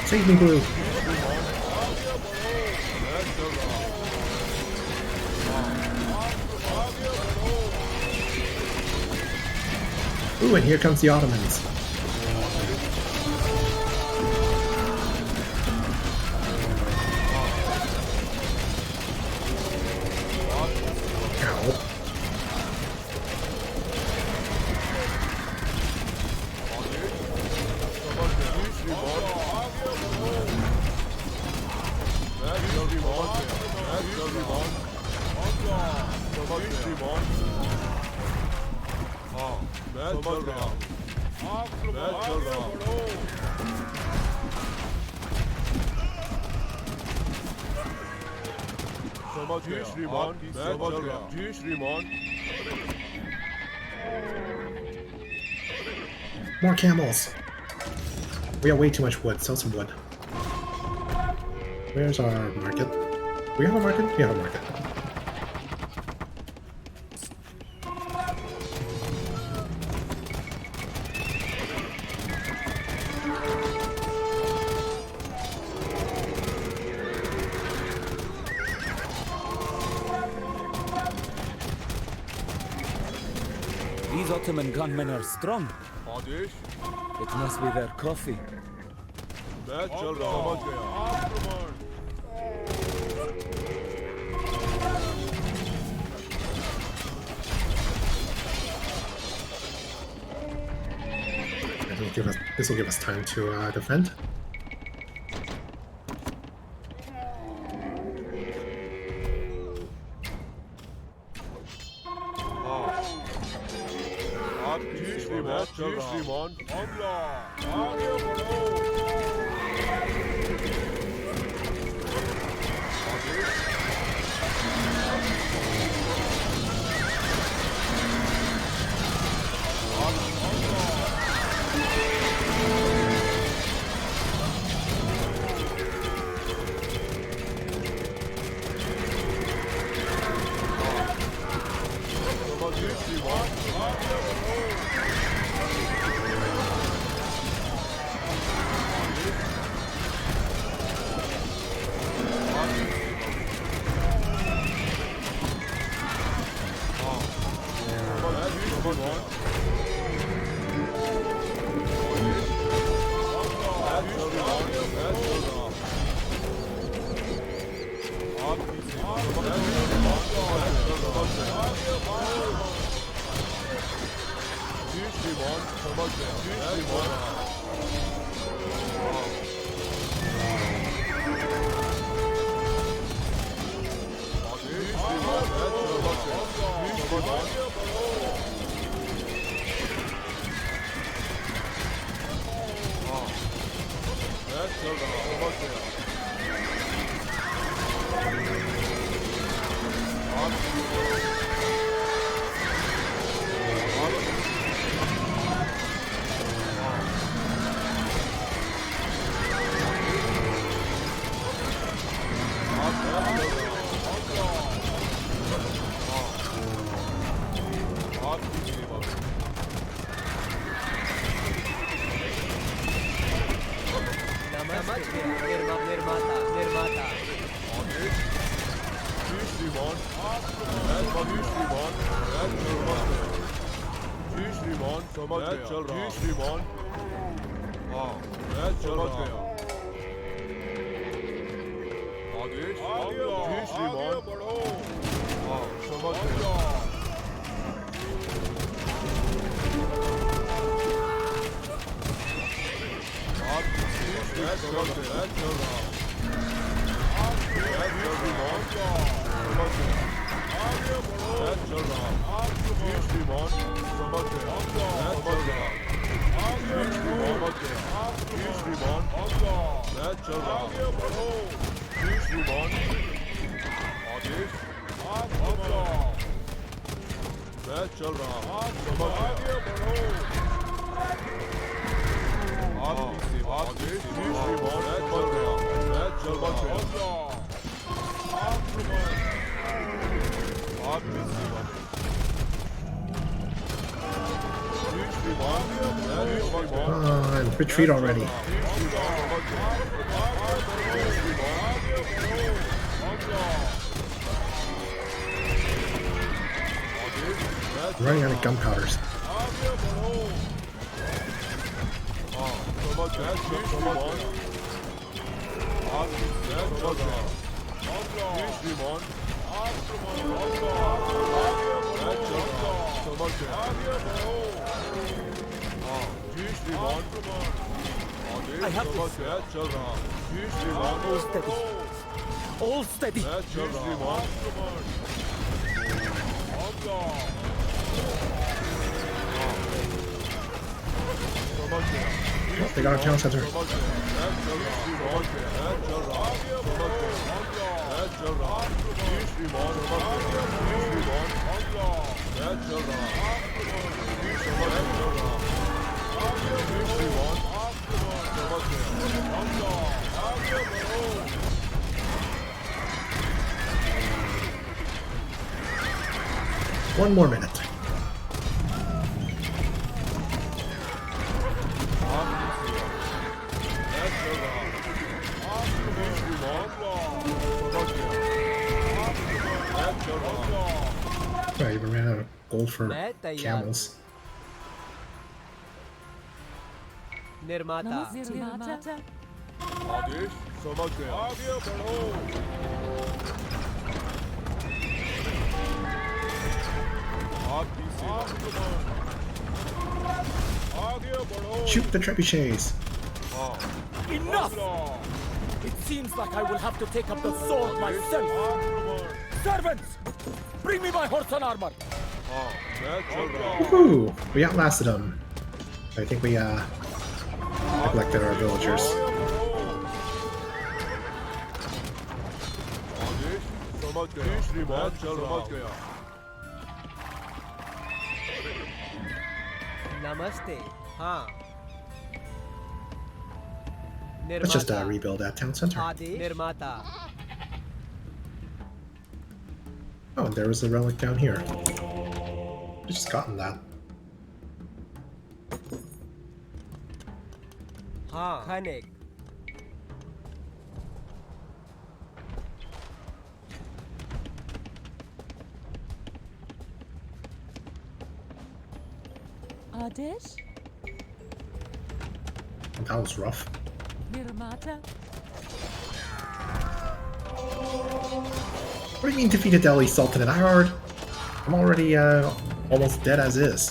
Save me, Blue. Ooh, and here comes the Ottomans. Ow. जी श्रीमान मैं समझ गया जी श्रीमान More camels. We have way too much wood. Sell some wood. Where's our market? We have a market? We have a market. These Ottoman gunmen are strong. Adesh It must be their coffee. मैं चल रहा हूँ समझ गया आक्रमण This will give us time to defend. आपकी श्रीमान हमला आगे बढ़ो Shrimon, समझ गया। And retreat already. I'm running out of gunpowders. I have this. All steady. All steady. Oh, they got our town center. One more minute. I even ran out of gold for camels. निर्माता आदेश समझ गया। आगे बढ़ो। आपकी सेवा। आगे बढ़ो। Shoot the trebuchets. Enough! It seems like I will have to take up the sword myself. Servants, bring me my horse and armor. Woohoo! We outlasted them. I think we neglected our villagers. नमस्ते हाँ Let's just rebuild that town center. निर्माता Oh, and there was a relic down here. I just gotten that. हाँ खनिक आदेश That was rough. निर्माता What do you mean defeat a Delhi Sultanate? I'm already almost dead as is.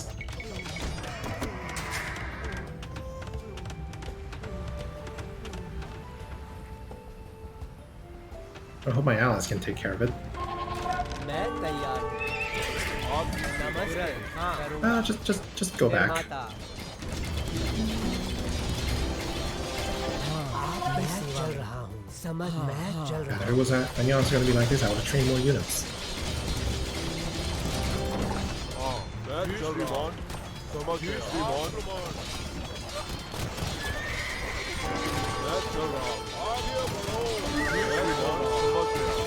I hope my allies can take care of it. मैं तैयार हूँ। नमस्ते। हाँ, Just go back. निर्माता। मैं चल रहा हूँ। समझ मैं चल God, रहा if it was I knew I was gonna be like this, I would have trained more units. मैं चल रहा हूँ समझ गया श्रीमान मैं चल रहा हूँ आगे बढ़ो श्रीमान समझ गया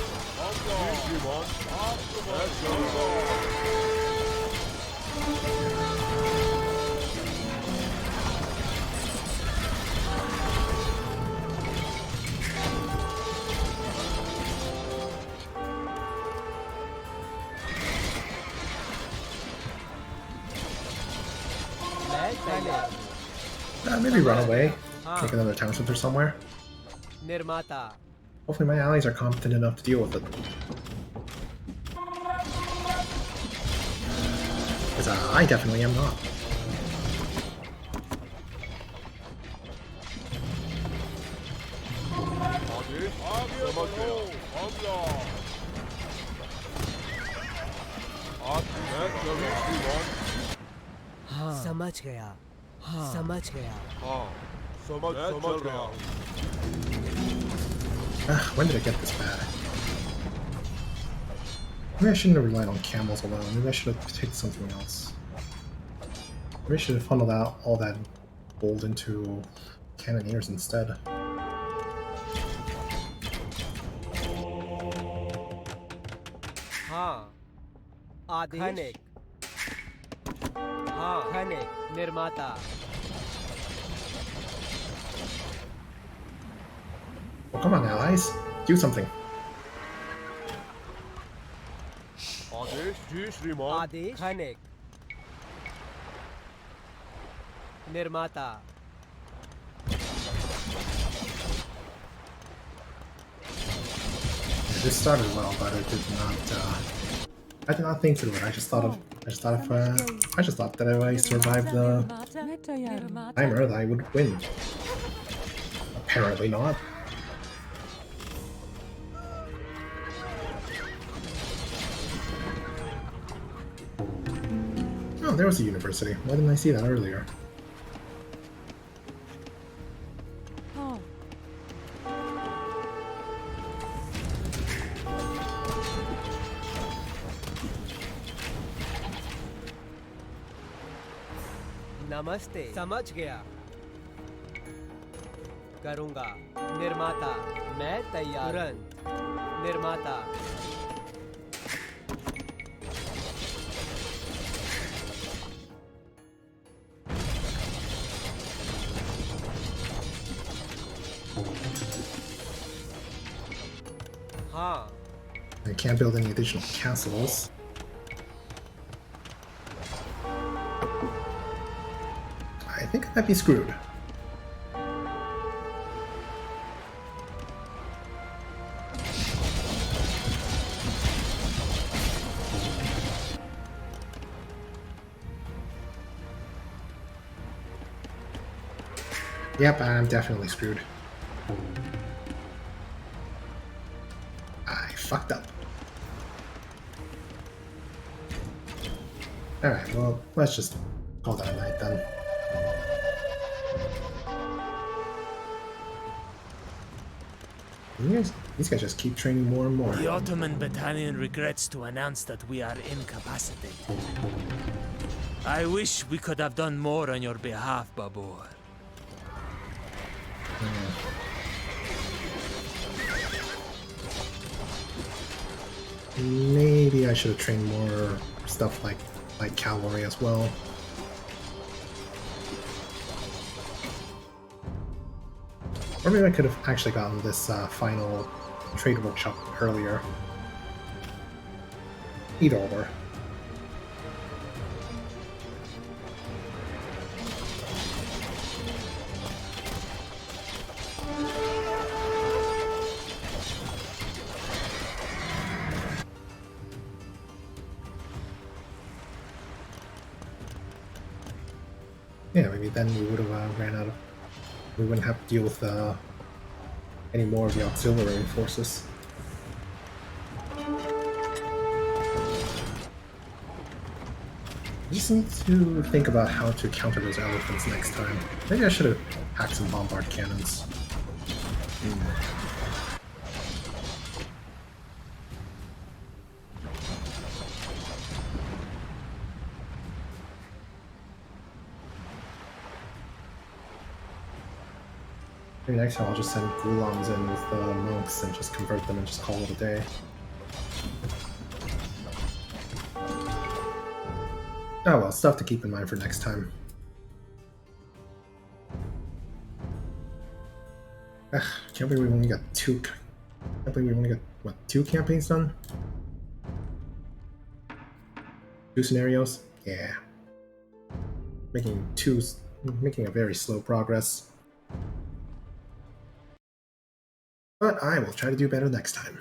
श्रीमान मैं चल रहा हूँ Maybe run away. Take another town center somewhere. निर्माता। Hopefully my allies are competent enough to deal with it. Because I definitely am not. आगे बढ़ो हमला मैं चल रहा हूँ श्रीमान समझ गया। समझ गया। हाँ समझ रहा हूँ When did it get this bad? Maybe I shouldn't have relied on camels alone. Maybe I should have picked something else. Maybe I should have funneled out all that gold into cannoneers instead. हाँ, आदेश। खनिक। हाँ, खनिक। निर्माता। Well, come on, allies. Do something. आदेश जी श्रीमान आदेश। खनिक। निर्माता। This started well, but it did not. I did not think through it. I just thought that if I survived the timer, that I would win. Apparently not. Oh, there was a university. Why didn't I see that earlier? नमस्ते। समझ गया। करूँगा। निर्माता। मैं तैयार। तुरंत। निर्माता। हाँ। I can't build any additional castles. I think I might be screwed. Yep, I'm definitely screwed. I fucked up. Alright, well, let's just call that a night then. These guys just keep training more and more. The Ottoman battalion regrets to announce that we are incapacitated. I wish we could have done more on your behalf, Babur. Maybe I should have trained more stuff like cavalry as well. Or maybe I could have actually gotten this final trade workshop earlier. Either or. Yeah, maybe then we would have ran out of... We wouldn't have to deal with any more of the auxiliary forces. just need to think about how to counter those elephants next time. Maybe I should have hacked some bombard cannons. Maybe next time I'll just send ghulams in with the monks and just convert them and just call it a day. Oh well, stuff to keep in mind for next time. Ugh, can't believe we only got two. Can't believe we only got what, 2 campaigns done? 2 scenarios? Yeah. Making a very slow progress. But I will try to do better next time.